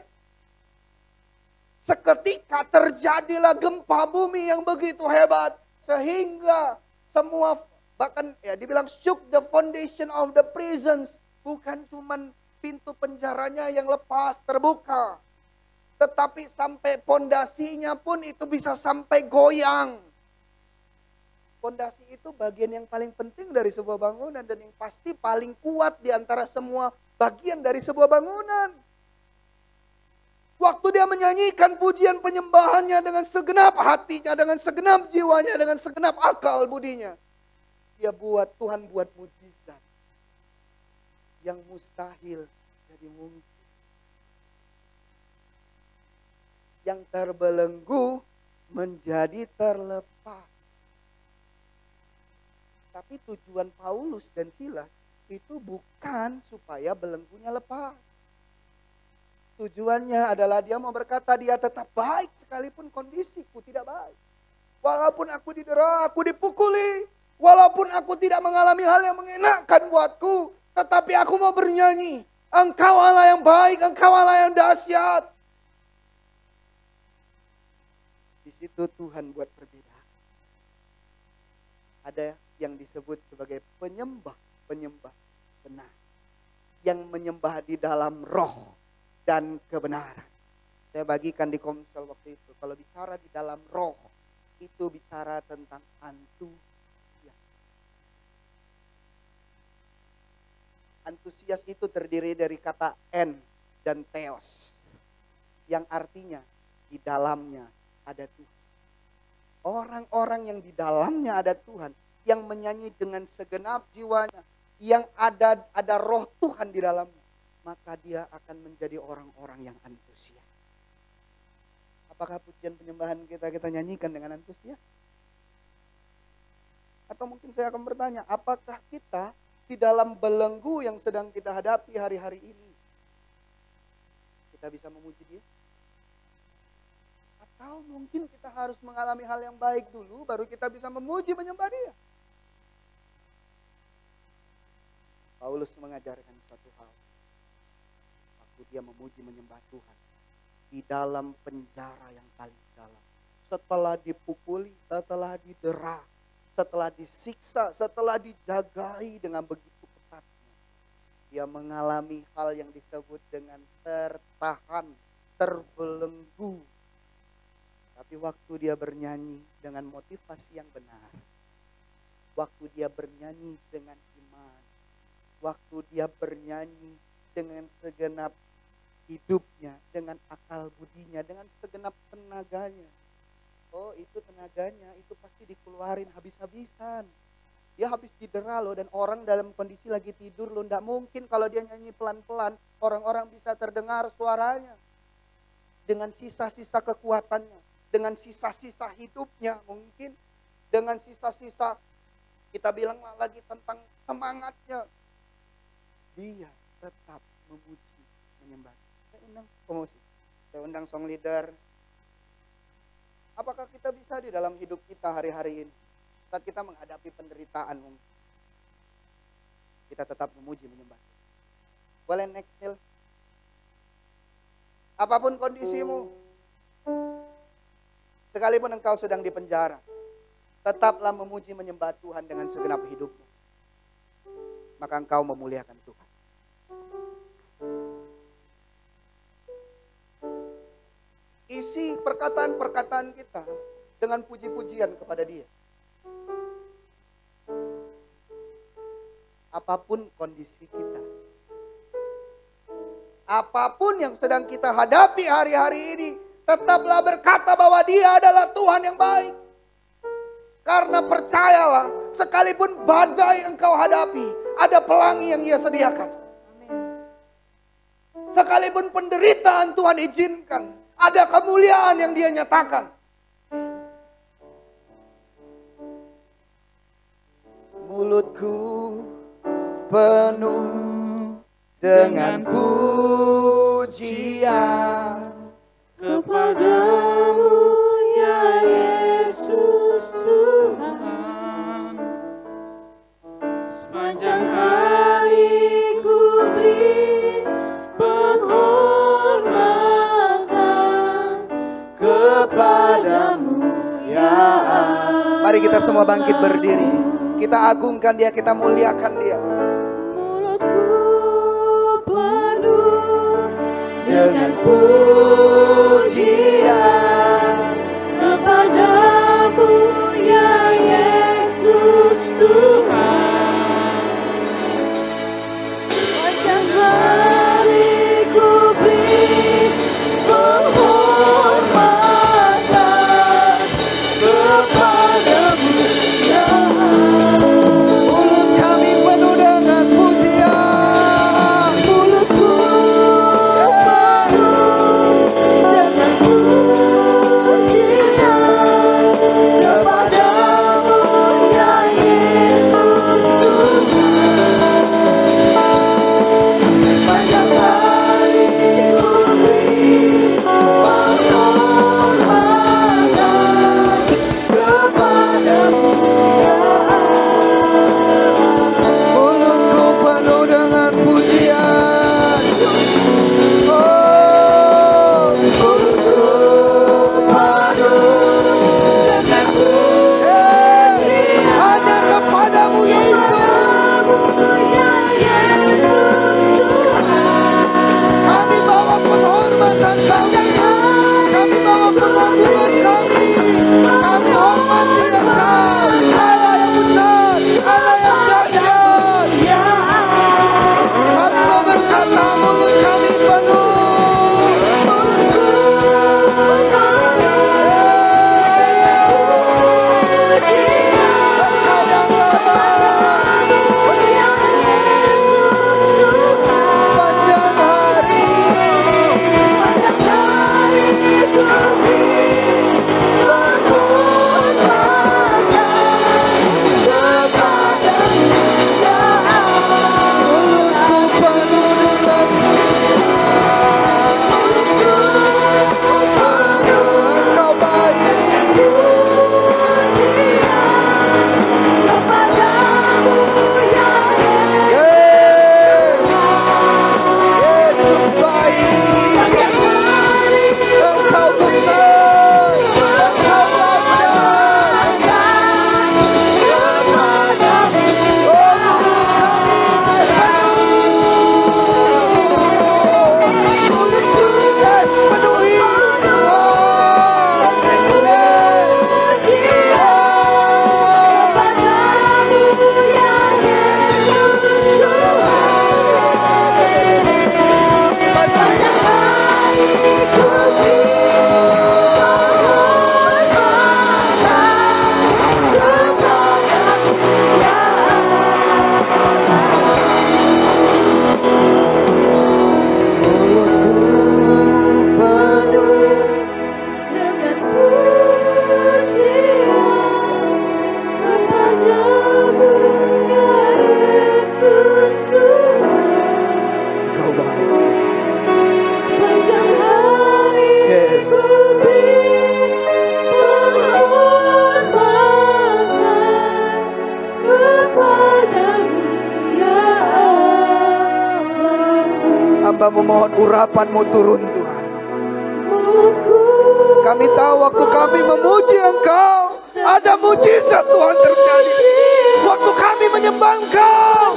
Seketika terjadilah gempa bumi yang begitu hebat. Sehingga semua, bahkan ya dibilang shook the foundation of the prisons. Bukan cuman pintu penjaranya yang lepas terbuka. Tetapi sampai pondasinya pun itu bisa sampai goyang. Pondasi itu bagian yang paling penting dari sebuah bangunan dan yang pasti paling kuat di antara semua bagian dari sebuah bangunan. Waktu dia menyanyikan pujian penyembahannya dengan segenap hatinya, dengan segenap jiwanya, dengan segenap akal budinya. Tuhan buat mujizat yang mustahil jadi mungkin. Yang terbelenggu menjadi terlepas. Tapi tujuan Paulus dan Silas itu bukan supaya belenggunya lepas. Tujuannya adalah dia mau berkata dia tetap baik sekalipun kondisiku tidak baik. Walaupun aku didera, aku dipukuli. Walaupun aku tidak mengalami hal yang mengenakan buatku. Tetapi aku mau bernyanyi. Engkau Allah yang baik, Engkau Allah yang dahsyat. Di situ Tuhan buat perbedaan. Ada yang disebut sebagai penyembah benar. Yang menyembah di dalam roh dan kebenaran. Saya bagikan di Komsel waktu itu. Kalau bicara di dalam roh, itu bicara tentang antusias. Antusias itu terdiri dari kata en dan theos. Yang artinya di dalamnya ada Tuhan. Orang-orang yang di dalamnya ada Tuhan, yang menyanyi dengan segenap jiwanya, yang ada roh Tuhan di dalamnya, maka dia akan menjadi orang-orang yang antusias. Apakah pujian penyembahan kita nyanyikan dengan antusias? Atau mungkin saya akan bertanya, apakah kita di dalam belenggu yang sedang kita hadapi hari-hari ini, kita bisa memuji Dia? Atau mungkin kita harus mengalami hal yang baik dulu, baru kita bisa memuji menyembah Dia? Paulus mengajarkan satu hal. Waktu dia memuji menyembah Tuhan, di dalam penjara yang paling dalam, setelah dipukuli, setelah didera, setelah disiksa, setelah dijagai dengan begitu ketatnya, dia mengalami hal yang disebut dengan tertahan, terbelenggu. Tapi waktu dia bernyanyi dengan motivasi yang benar, waktu dia bernyanyi dengan iman, waktu dia bernyanyi dengan segenap hidupnya, dengan akal budinya, dengan segenap tenaganya. Oh, itu tenaganya, itu pasti dikeluarin habis-habisan. Dia habis didera loh, dan orang dalam kondisi lagi tidur loh. Nggak mungkin kalau dia nyanyi pelan-pelan, orang-orang bisa terdengar suaranya. Dengan sisa-sisa kekuatannya, dengan sisa-sisa hidupnya mungkin, dengan sisa-sisa, kita bilang lagi tentang semangatnya. Dia tetap memuji, menyembah. Saya undang promosi, saya undang song leader. Apakah kita bisa di dalam hidup kita hari-hari ini, saat kita menghadapi penderitaan mungkin, kita tetap memuji, menyembah? Boleh next Neil? Apapun kondisimu, sekalipun engkau sedang di penjara, tetaplah memuji menyembah Tuhan dengan segenap hidupmu. Maka engkau memuliakan Tuhan. Isi perkataan-perkataan kita dengan puji-pujian kepada Dia. Apapun kondisi kita, apapun yang sedang kita hadapi hari-hari ini, tetaplah berkata bahwa Dia adalah Tuhan yang baik. Karena percayalah, sekalipun badai engkau hadapi, ada pelangi yang Ia sediakan. Sekalipun penderitaan Tuhan izinkan, ada kemuliaan yang Dia nyatakan. Mulutku penuh dengan pujian kepadamu ya Yesus Tuhan. Sepanjang hari ku beri penghormatan kepadamu ya Allah. Mari kita semua bangkit berdiri. Kita agungkan Dia, kita muliakan Dia. Mulutku penuh Dengan pujian kepadamu ya Yesus Tuhan. Sepanjang hari ku beri penghormatan kepadamu ya Allah. mulut kami penuh dengan pujian. Mulutku penuh dengan pujian hamba memohon urapan-Mu turun Tuhan. Kami tahu waktu kami memuji Engkau, ada mujizat Tuhan terjadi. Waktu kami menyembah Engkau,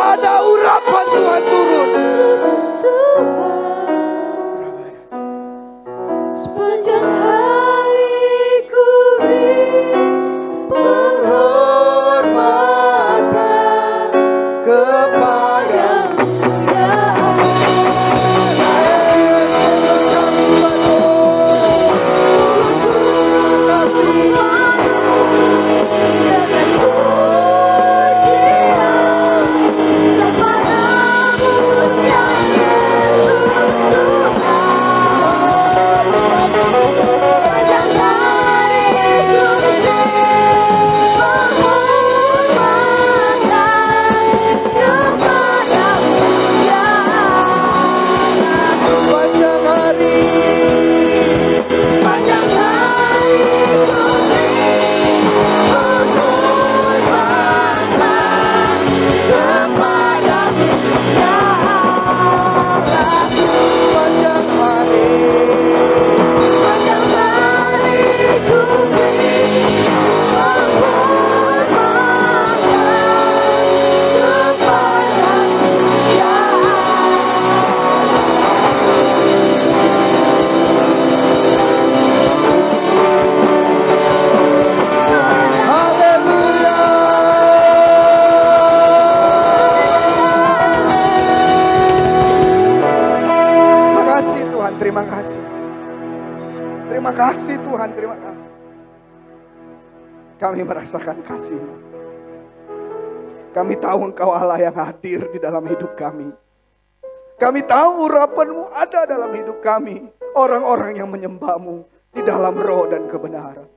ada urapan Tuhan turun. Sepanjang hari ku beri penghormatan kepada-Mu. Terima kasih Tuhan, terima kasih. Kami merasakan kasih-Mu. Kami tahu Engkau Allah yang hadir di dalam hidup kami. Kami tahu urapan-Mu ada dalam hidup kami. Orang-orang yang menyembah-Mu di dalam roh dan kebenaran.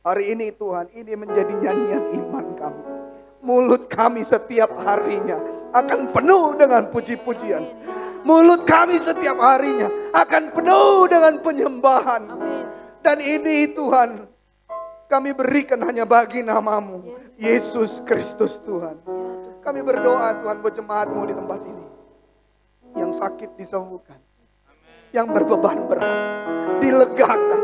Hari ini Tuhan, ini menjadi nyanyian iman kami. Mulut kami setiap harinya akan penuh dengan puji-pujian. Mulut kami setiap harinya akan penuh dengan penyembahan. Dan ini Tuhan, kami berikan hanya bagi nama-Mu, Yesus Kristus Tuhan. Kami berdoa Tuhan buat jemaat-Mu di tempat ini. Yang sakit disembuhkan. Yang berbeban berat dilegakan.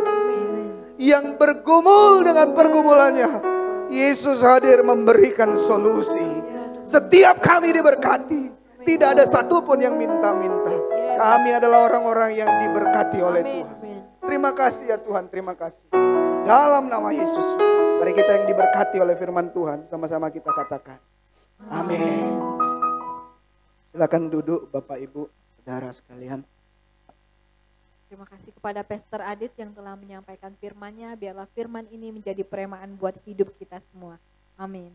Yang bergumul dengan pergumulannya, Yesus hadir memberikan solusi. Setiap kami diberkati. Tidak ada satupun yang minta-minta. Kami adalah orang-orang yang diberkati oleh Tuhan. Terima kasih ya Tuhan, terima kasih. Dalam nama Yesus, mari kita yang diberkati oleh firman Tuhan, sama-sama kita katakan amin. Silakan duduk Bapak Ibu, saudara sekalian. Terima kasih kepada Pastor Adit yang telah menyampaikan firman-Nya. Biarlah firman ini menjadi peremaan buat hidup kita semua. Amin.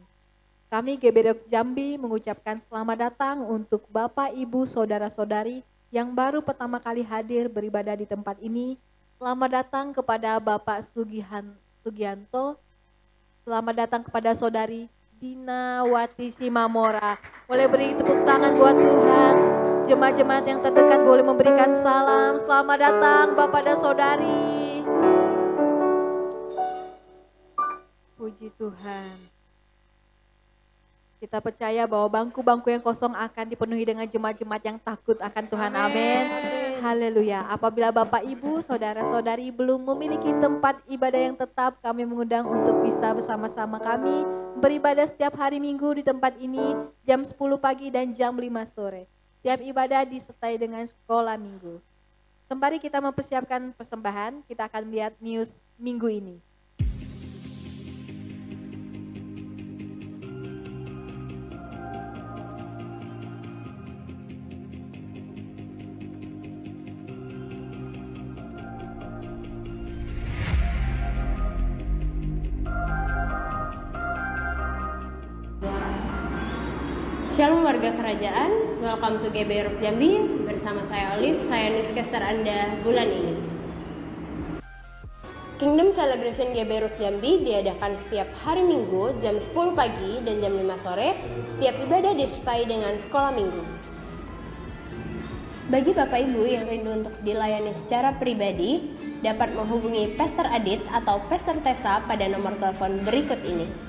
Kami GBRI Jambi mengucapkan selamat datang untuk Bapak, Ibu, Saudara-saudari yang baru pertama kali hadir beribadah di tempat ini. Selamat datang kepada Bapak Sugianto. Selamat datang kepada Saudari Dina Wati Simamora. Boleh beri tepuk tangan buat Tuhan. Jemaat-jemaat yang terdekat boleh memberikan salam. Selamat datang Bapak dan Saudari. Puji Tuhan. Kita percaya bahwa bangku-bangku yang kosong akan dipenuhi dengan jemaat-jemaat yang takut akan Tuhan. Amin. Haleluya. Apabila Bapak, Ibu, Saudara-saudari belum memiliki tempat ibadah yang tetap, kami mengundang untuk bisa bersama-sama kami beribadah setiap hari Minggu di tempat ini jam 10 pagi dan jam 5 sore. Setiap ibadah disertai dengan sekolah minggu. Sembari kita mempersiapkan persembahan, kita akan lihat news minggu ini. Shalom warga kerajaan, welcome to GBRI Jambi. Bersama saya Olive, saya newscaster Anda bulan ini. Kingdom Celebration GBRI Jambi diadakan setiap hari Minggu jam 10 pagi dan jam 5 sore. Setiap ibadah disertai dengan sekolah minggu. Bagi Bapak Ibu yang rindu untuk dilayani secara pribadi, dapat menghubungi Pastor Adit atau Pastor Tessa pada nomor telepon berikut ini.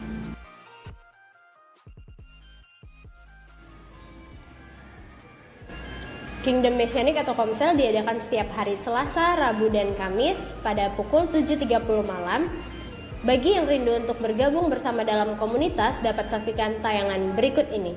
Kingdom Messianic atau Komsel diadakan setiap hari Selasa, Rabu, dan Kamis pada pukul 7.30 malam. Bagi yang rindu untuk bergabung bersama dalam komunitas, dapat saksikan tayangan berikut ini.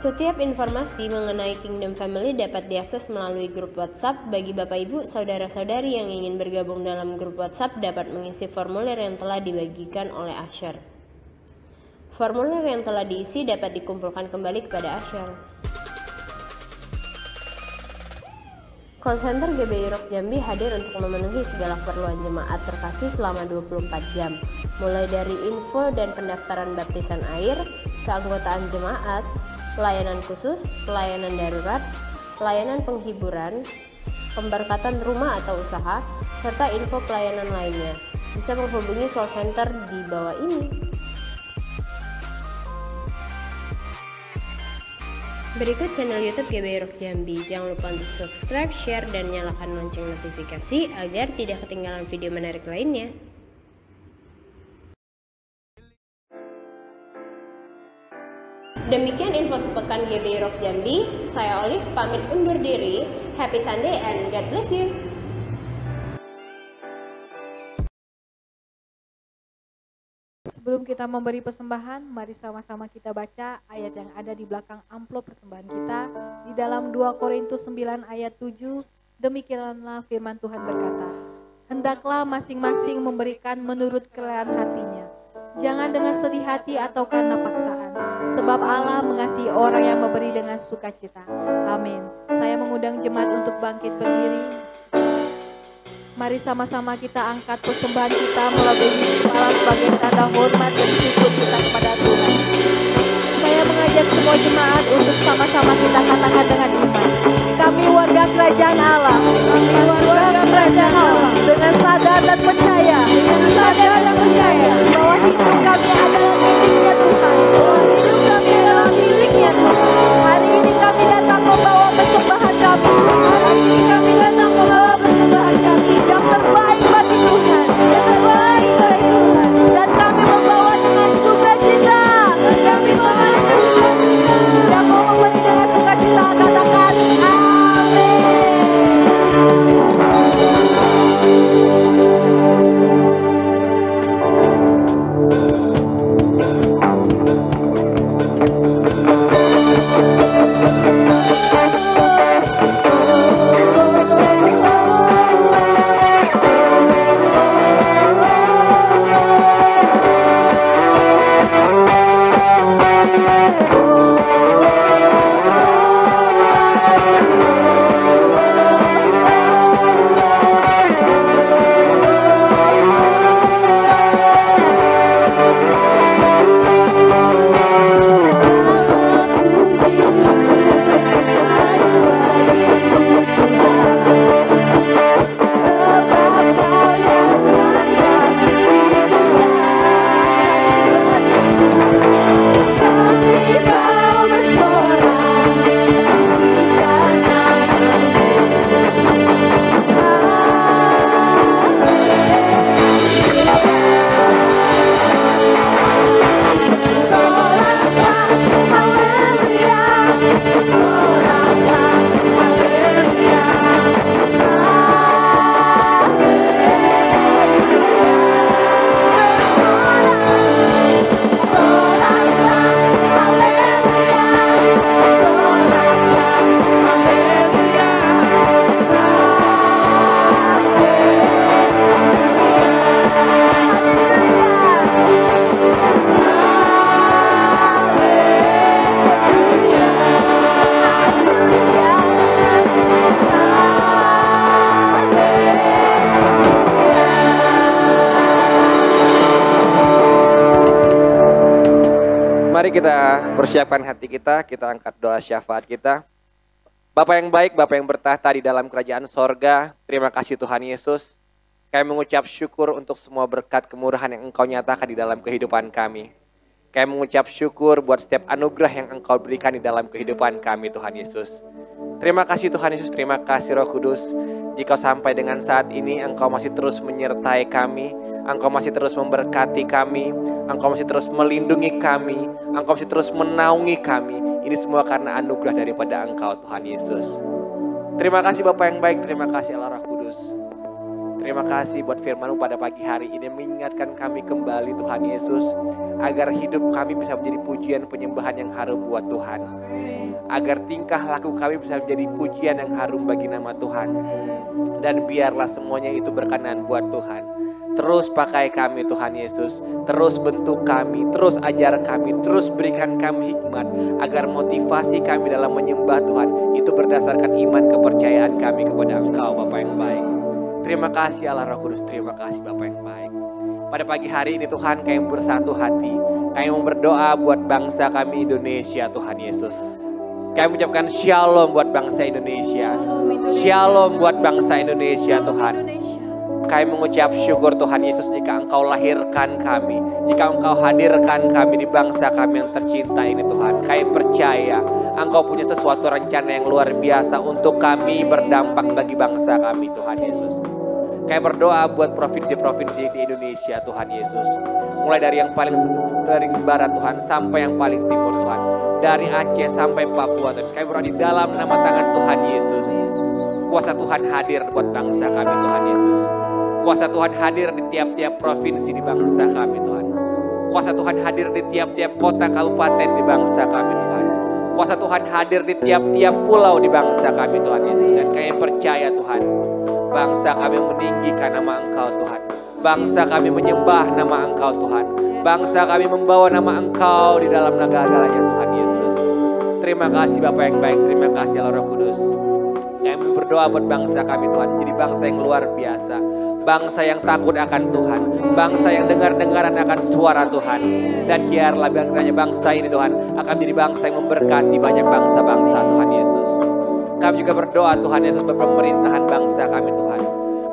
Setiap informasi mengenai Kingdom Family dapat diakses melalui grup WhatsApp. Bagi Bapak Ibu, saudara-saudari yang ingin bergabung dalam grup WhatsApp dapat mengisi formulir yang telah dibagikan oleh Asher. Formulir yang telah diisi dapat dikumpulkan kembali kepada Asher. Call Center GBI Rock Jambi hadir untuk memenuhi segala keperluan jemaat terkasih selama 24 jam. Mulai dari info dan pendaftaran baptisan air, keanggotaan jemaat, pelayanan khusus, pelayanan darurat, pelayanan penghiburan, pemberkatan rumah atau usaha, serta info pelayanan lainnya. Bisa menghubungi call center di bawah ini. Berikut channel YouTube GBI Rock Jambi. Jangan lupa untuk subscribe, share, dan nyalakan lonceng notifikasi agar tidak ketinggalan video menarik lainnya. Demikian info sepekan GBI Rock Jambi. Saya Olive pamit undur diri. Happy Sunday and God bless you. Sebelum kita memberi persembahan, mari sama-sama kita baca ayat yang ada di belakang amplop persembahan kita. Di dalam 2 Korintus 9 ayat 7, demikianlah firman Tuhan berkata, hendaklah masing-masing memberikan menurut kerelaan hatinya, jangan dengan sedih hati atau karena paksaan, sebab Allah mengasihi orang yang memberi dengan sukacita. Amin. Saya mengundang jemaat untuk bangkit berdiri. Mari sama-sama kita angkat persembahan kita melalui kepala sebagai tanda hormat dan syukur kita kepada Tuhan. Saya mengajak semua jemaat untuk sama-sama kita katakan dengan iman. Kami warga kerajaan Allah. Kami warga kerajaan Allah. Dengan sadar dan percaya. Dengan sadar dan percaya. Bahwa hidup kami adalah miliknya Tuhan. Bahwa hidup kami adalah miliknya Tuhan. Hari ini kami datang membawa persembahan kami. Hari ini kami datang membawa persembahan kami. Yang terbaik bagi Tuhan. Yang terbaik bagi Tuhan. Dan kami membawa dengan sukacita. Dan kami membawa dengan sukacita. Yang mau memberi dengan sukacita katakan amin. Mari kita persiapkan hati kita angkat doa syafaat kita. Bapa yang baik, Bapa yang bertahta di dalam kerajaan sorga, terima kasih Tuhan Yesus. Kami mengucap syukur untuk semua berkat kemurahan yang Engkau nyatakan di dalam kehidupan kami. Kami mengucap syukur buat setiap anugerah yang Engkau berikan di dalam kehidupan kami Tuhan Yesus. Terima kasih Tuhan Yesus, terima kasih Roh Kudus. Jika sampai dengan saat ini Engkau masih terus menyertai kami, Engkau masih terus memberkati kami, Engkau masih terus melindungi kami, Engkau masih terus menaungi kami. Ini semua karena anugerah daripada Engkau Tuhan Yesus. Terima kasih Bapa yang baik, terima kasih Allah Roh Kudus. Terima kasih buat firman-Mu pada pagi hari ini mengingatkan kami kembali Tuhan Yesus, agar hidup kami bisa menjadi pujian penyembahan yang harum buat Tuhan. Agar tingkah laku kami bisa menjadi pujian yang harum bagi nama Tuhan. Dan biarlah semuanya itu berkenan buat Tuhan. Terus pakai kami Tuhan Yesus, terus bentuk kami, terus ajar kami, terus berikan kami hikmat, agar motivasi kami dalam menyembah Tuhan itu berdasarkan iman kepercayaan kami kepada Engkau Bapa yang baik. Terima kasih Allah Roh Kudus, terima kasih Bapa yang baik. Pada pagi hari ini Tuhan, kami bersatu hati, kami mau berdoa buat bangsa kami Indonesia Tuhan Yesus. Kami mengucapkan shalom buat bangsa Indonesia, shalom buat bangsa Indonesia Tuhan. Kami mengucap syukur Tuhan Yesus jika Engkau lahirkan kami, jika Engkau hadirkan kami di bangsa kami yang tercinta ini Tuhan. Kami percaya Engkau punya sesuatu rencana yang luar biasa untuk kami, berdampak bagi bangsa kami Tuhan Yesus. Kami berdoa buat provinsi-provinsi di Indonesia Tuhan Yesus. Mulai dari yang paling barat Tuhan sampai yang paling timur Tuhan. Dari Aceh sampai Papua Tuhan. Kami berdoa di dalam nama tangan Tuhan Yesus. Kuasa Tuhan hadir buat bangsa kami Tuhan Yesus. Kuasa Tuhan hadir di tiap-tiap provinsi di bangsa kami Tuhan. Kuasa Tuhan hadir di tiap-tiap kota kabupaten di bangsa kami Tuhan. Kuasa Tuhan hadir di tiap-tiap pulau di bangsa kami Tuhan Yesus. Dan kami percaya Tuhan, bangsa kami meninggikan nama Engkau Tuhan. Bangsa kami menyembah nama Engkau Tuhan. Bangsa kami membawa nama Engkau di dalam negara-negaranya Tuhan Yesus. Terima kasih Bapa yang baik, terima kasih Allah Roh Kudus. Kami berdoa buat bangsa kami Tuhan, jadi bangsa yang luar biasa, bangsa yang takut akan Tuhan, bangsa yang dengar-dengaran akan suara Tuhan. Dan biarlah bangsa ini Tuhan akan menjadi bangsa yang memberkati banyak bangsa-bangsa Tuhan Yesus. Kami juga berdoa Tuhan Yesus buat pemerintahan bangsa kami Tuhan.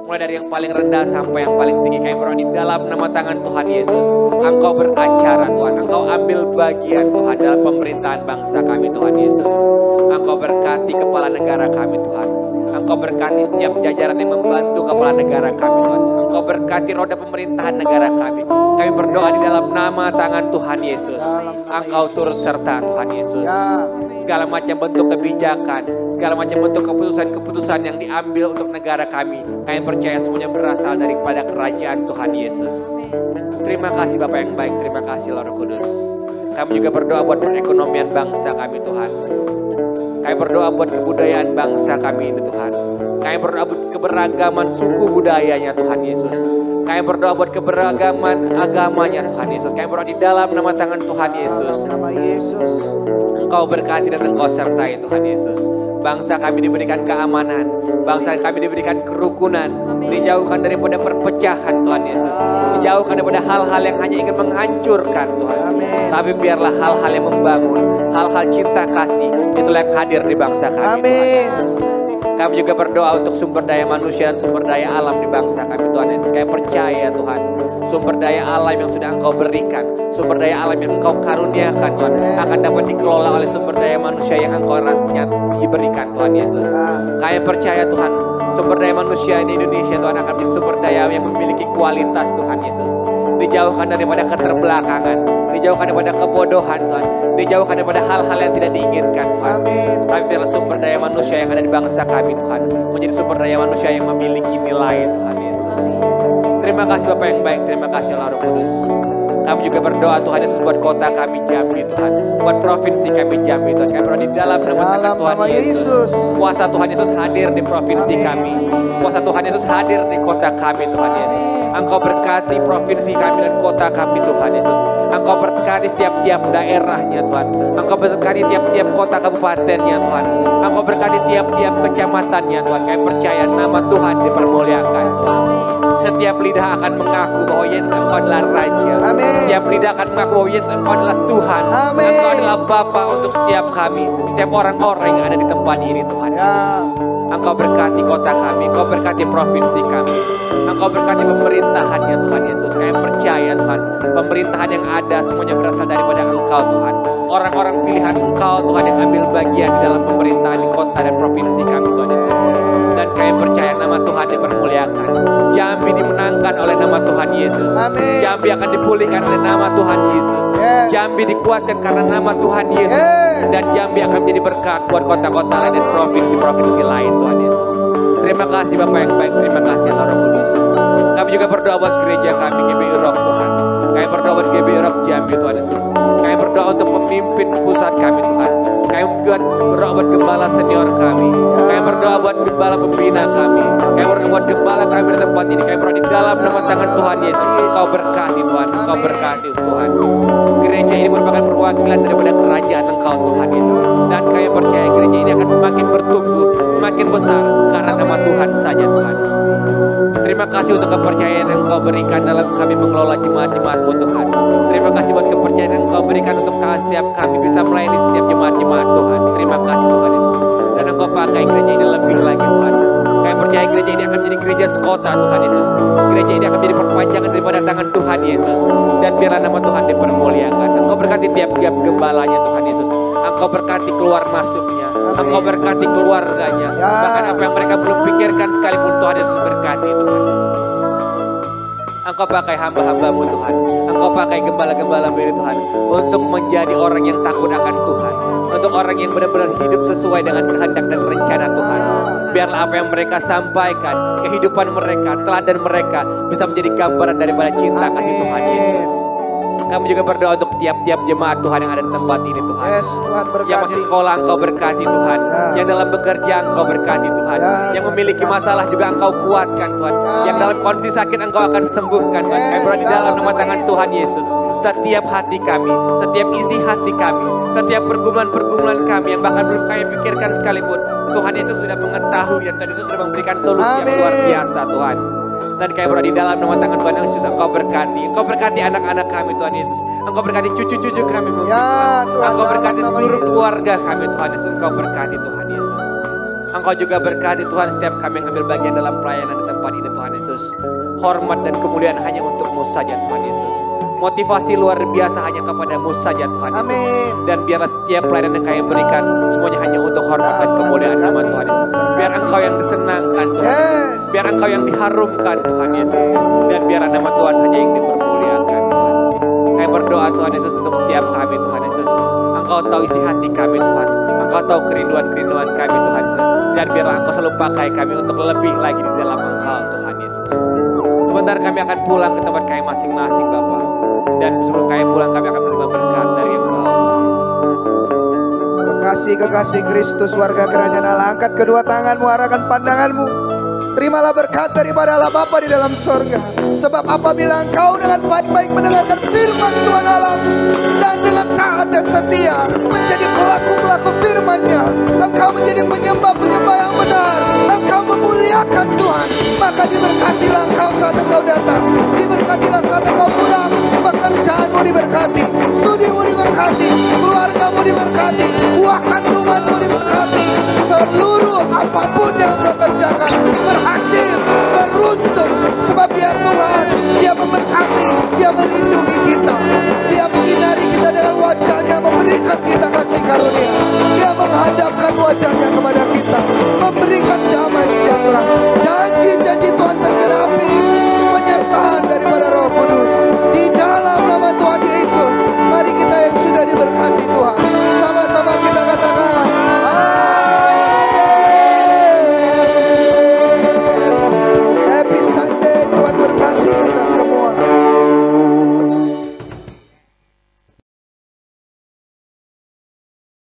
Mulai dari yang paling rendah sampai yang paling tinggi, kami berdoa di dalam nama tangan Tuhan Yesus. Engkau beracara Tuhan, Engkau ambil bagian Tuhan dalam pemerintahan bangsa kami Tuhan Yesus. Engkau berkati kepala negara kami Tuhan. Engkau berkati setiap jajaran yang membantu kepala negara kami Tuhan. Engkau berkati roda pemerintahan negara kami. Kami berdoa di dalam nama tangan Tuhan Yesus. Engkau turut serta Tuhan Yesus. Segala macam bentuk kebijakan, segala macam bentuk keputusan-keputusan yang diambil untuk negara kami percaya semuanya berasal daripada kerajaan Tuhan Yesus. Terima kasih Bapa yang baik, terima kasih Roh Kudus. Kami juga berdoa buat perekonomian bangsa kami Tuhan. Kami berdoa buat kebudayaan bangsa kami ini Tuhan. Kami berdoa buat keberagaman suku budayanya Tuhan Yesus. Kami berdoa buat keberagaman agamanya Tuhan Yesus. Kami berdoa di dalam nama tangan Tuhan Yesus. Nama Yesus. Engkau berkati dan Engkau sertai Tuhan Yesus. Bangsa kami diberikan keamanan, bangsa kami diberikan kerukunan, dijauhkan daripada perpecahan Tuhan Yesus, dijauhkan daripada hal-hal yang hanya ingin menghancurkan Tuhan. Tapi biarlah hal-hal yang membangun, hal-hal cinta kasih, itulah yang hadir di bangsa kami Tuhan Yesus. Kami juga berdoa untuk sumber daya manusia dan sumber daya alam di bangsa kami Tuhan Yesus. Kami percaya Tuhan, sumber daya alam yang sudah Engkau berikan, sumber daya alam yang Engkau karuniakan Tuhan, akan dapat dikelola oleh sumber daya manusia yang Engkau rasanya diberikan Tuhan Yesus. Kami percaya Tuhan, sumber daya manusia di Indonesia Tuhan akan menjadi sumber daya yang memiliki kualitas Tuhan Yesus. Dijauhkan daripada keterbelakangan, dijauhkan daripada kebodohan Tuhan, dijauhkan daripada hal-hal yang tidak diinginkan Tuhan. Tapi biarlah sumber daya manusia yang ada di bangsa kami Tuhan menjadi sumber daya manusia yang memiliki nilai Tuhan Yesus. Terima kasih Bapa yang baik, terima kasih Roh Kudus. Kami juga berdoa Tuhan Yesus buat kota kami Jambi Tuhan, buat provinsi kami Jambi Tuhan. Kami berdoa di dalam nama Tuhan Yesus. Kuasa Tuhan Yesus hadir di provinsi kami, kuasa Tuhan Yesus hadir di kota kami Tuhan Yesus. Engkau berkati provinsi kami dan kota kami Tuhan Yesus. Engkau berkati setiap-tiap daerahnya Tuhan. Engkau berkati tiap-tiap kota kabupatennya Tuhan. Engkau berkati tiap-tiap kecamatannya Tuhan. Kami percaya nama Tuhan dipermuliakan. Setiap lidah akan mengaku bahwa Yesus Engkau adalah Raja. Setiap lidah akan mengaku bahwa Yesus Engkau adalah Tuhan. Engkau adalah Bapa untuk setiap kami, setiap orang-orang yang ada di tempat ini Tuhan Yesus. Engkau berkati kota kami, Engkau berkati provinsi kami, Engkau berkati pemerintahannya Tuhan Yesus. Kami percaya Tuhan, pemerintahan yang ada semuanya berasal daripada Engkau Tuhan. Orang-orang pilihan Engkau Tuhan yang ambil bagian di dalam pemerintahan di kota dan provinsi kami Tuhan Yesus. Dan kami percaya nama Tuhan dipermuliakan. Jambi dimenangkan oleh nama Tuhan Yesus. Jambi akan dipulihkan oleh nama Tuhan Yesus. Jambi dikuatkan karena nama Tuhan Yesus. Dan Jambi akan menjadi berkat buat kota-kota lain dan provinsi-provinsi lain Tuhan Yesus. Terima kasih Bapak yang baik, terima kasih Allah Roh Kudus. Kami juga berdoa buat gereja kami, GBI Rock Tuhan. Kami berdoa buat GBI Rock Jambi Tuhan Yesus. Kami berdoa untuk pemimpin pusat kami Tuhan. Kami berdoa buat gembala senior kami. Kami berdoa buat gembala pembina kami. Kami berdoa buat gembala kami di tempat ini. Kami berdoa di dalam nama tangan Tuhan Yesus. Engkau berkati Tuhan, Engkau berkati Tuhan. Gereja ini merupakan perwakilan daripada kerajaan Engkau Tuhan Yesus. Dan kami percaya gereja ini akan semakin bertumbuh, semakin besar karena nama Tuhan saja Tuhan. Terima kasih untuk kepercayaan yang Engkau berikan dalam kami mengelola jemaat-jemaat-Mu Tuhan. Terima kasih buat kepercayaan yang Engkau berikan untuk setiap kami bisa melayani setiap jemaat-jemaat Tuhan. Terima kasih Tuhan Yesus. Dan Engkau pakai gereja ini lebih lagi Tuhan. Kami percaya gereja ini akan menjadi gereja sekota Tuhan Yesus. Gereja ini akan menjadi perpanjangan daripada tangan Tuhan Yesus. Dan biarlah nama Tuhan dipermuliakan. Engkau berkati tiap-tiap gembalanya Tuhan Yesus. Engkau berkati keluar masuknya. Engkau berkati keluarganya. Bahkan apa yang mereka belum pikirkan sekalipun Tuhan Yesus berkati Tuhan. Engkau pakai hamba-hamba-Mu Tuhan. Engkau pakai gembala-gembala-Mu ini Tuhan. Untuk menjadi orang yang takut akan Tuhan. Untuk orang yang benar-benar hidup sesuai dengan kehendak dan rencana Tuhan. Biarlah apa yang mereka sampaikan, kehidupan mereka, teladan mereka bisa menjadi gambaran daripada cinta kasih Tuhan Yesus. Kami juga berdoa untuk tiap-tiap jemaat Tuhan yang ada di tempat ini Tuhan. Tuhan berkati. Yang masih sekolah Engkau berkati Tuhan. Yang dalam bekerja Engkau berkati Tuhan. Yang memiliki masalah juga Engkau kuatkan Tuhan. Yang dalam kondisi sakit Engkau akan sembuhkan Tuhan. Kami berdoa di dalam nama tangan Tuhan Yesus. Setiap hati kami, setiap isi hati kami, setiap pergumulan-pergumulan kami yang bahkan belum kami pikirkan sekalipun, Tuhan Yesus sudah mengetahui dan Tuhan Yesus sudah memberikan solusi yang luar biasa Tuhan. Dan kami berdoa di dalam nama tangan Tuhan Yesus, Engkau berkati anak-anak kami Tuhan Yesus. Engkau berkati cucu-cucu kami mungkin Tuhan. Engkau berkati seluruh keluarga kami Tuhan Yesus. Engkau berkati Tuhan Yesus. Engkau juga berkati Tuhan setiap kami yang ambil bagian dalam pelayanan di tempat ini Tuhan Yesus. Hormat dan kemuliaan hanya untuk-Mu saja Tuhan Yesus. Motivasi luar biasa hanya kepada-Mu saja Tuhan Yesus. Amin. Dan biarlah setiap pelayanan yang kami berikan semuanya hanya untuk hormat dan kemuliaan nama Tuhan Yesus. Biar Engkau yang disenangkan Tuhan Yesus. Biar Engkau yang diharumkan Tuhan Yesus. Dan biarlah nama Tuhan saja yang dipermuliakan Tuhan. Kami berdoa Tuhan Yesus untuk setiap kami Tuhan Yesus. Engkau tahu isi hati kami Tuhan. Engkau tahu kerinduan-kerinduan kami Tuhan Yesus. Dan biarlah Engkau selalu pakai kami untuk lebih lagi di dalam Engkau Tuhan Yesus. Sebentar kami akan pulang ke tempat kami masing-masing Bapa. Dan sebelum kami pulang kami akan menerima berkat dari Engkau Tuhan Yesus. Kekasih Kristus warga kerajaan Allah, angkat kedua tanganmu, arahkan pandanganmu. Terimalah berkat daripada Allah Bapa di dalam sorga. Sebab apabila engkau dengan baik-baik mendengarkan firman Tuhan Allah dan dengan taat dan setia menjadi pelaku-pelaku firman-Nya, engkau menjadi penyembah-penyembah yang benar, engkau memuliakan Tuhan, maka diberkatilah engkau saat engkau datang, diberkatilah saat engkau pulang, pekerjaanmu diberkati, studimu diberkati, keluargamu diberkati, buah kandunganmu diberkati, seluruh apapun yang engkau kerjakan berhasil, beruntung, sebab Dia Tuhan, Dia memberkati, Dia melindungi kita, Dia menyinari kita dengan wajah-Nya, memberikan kita kasih karunia.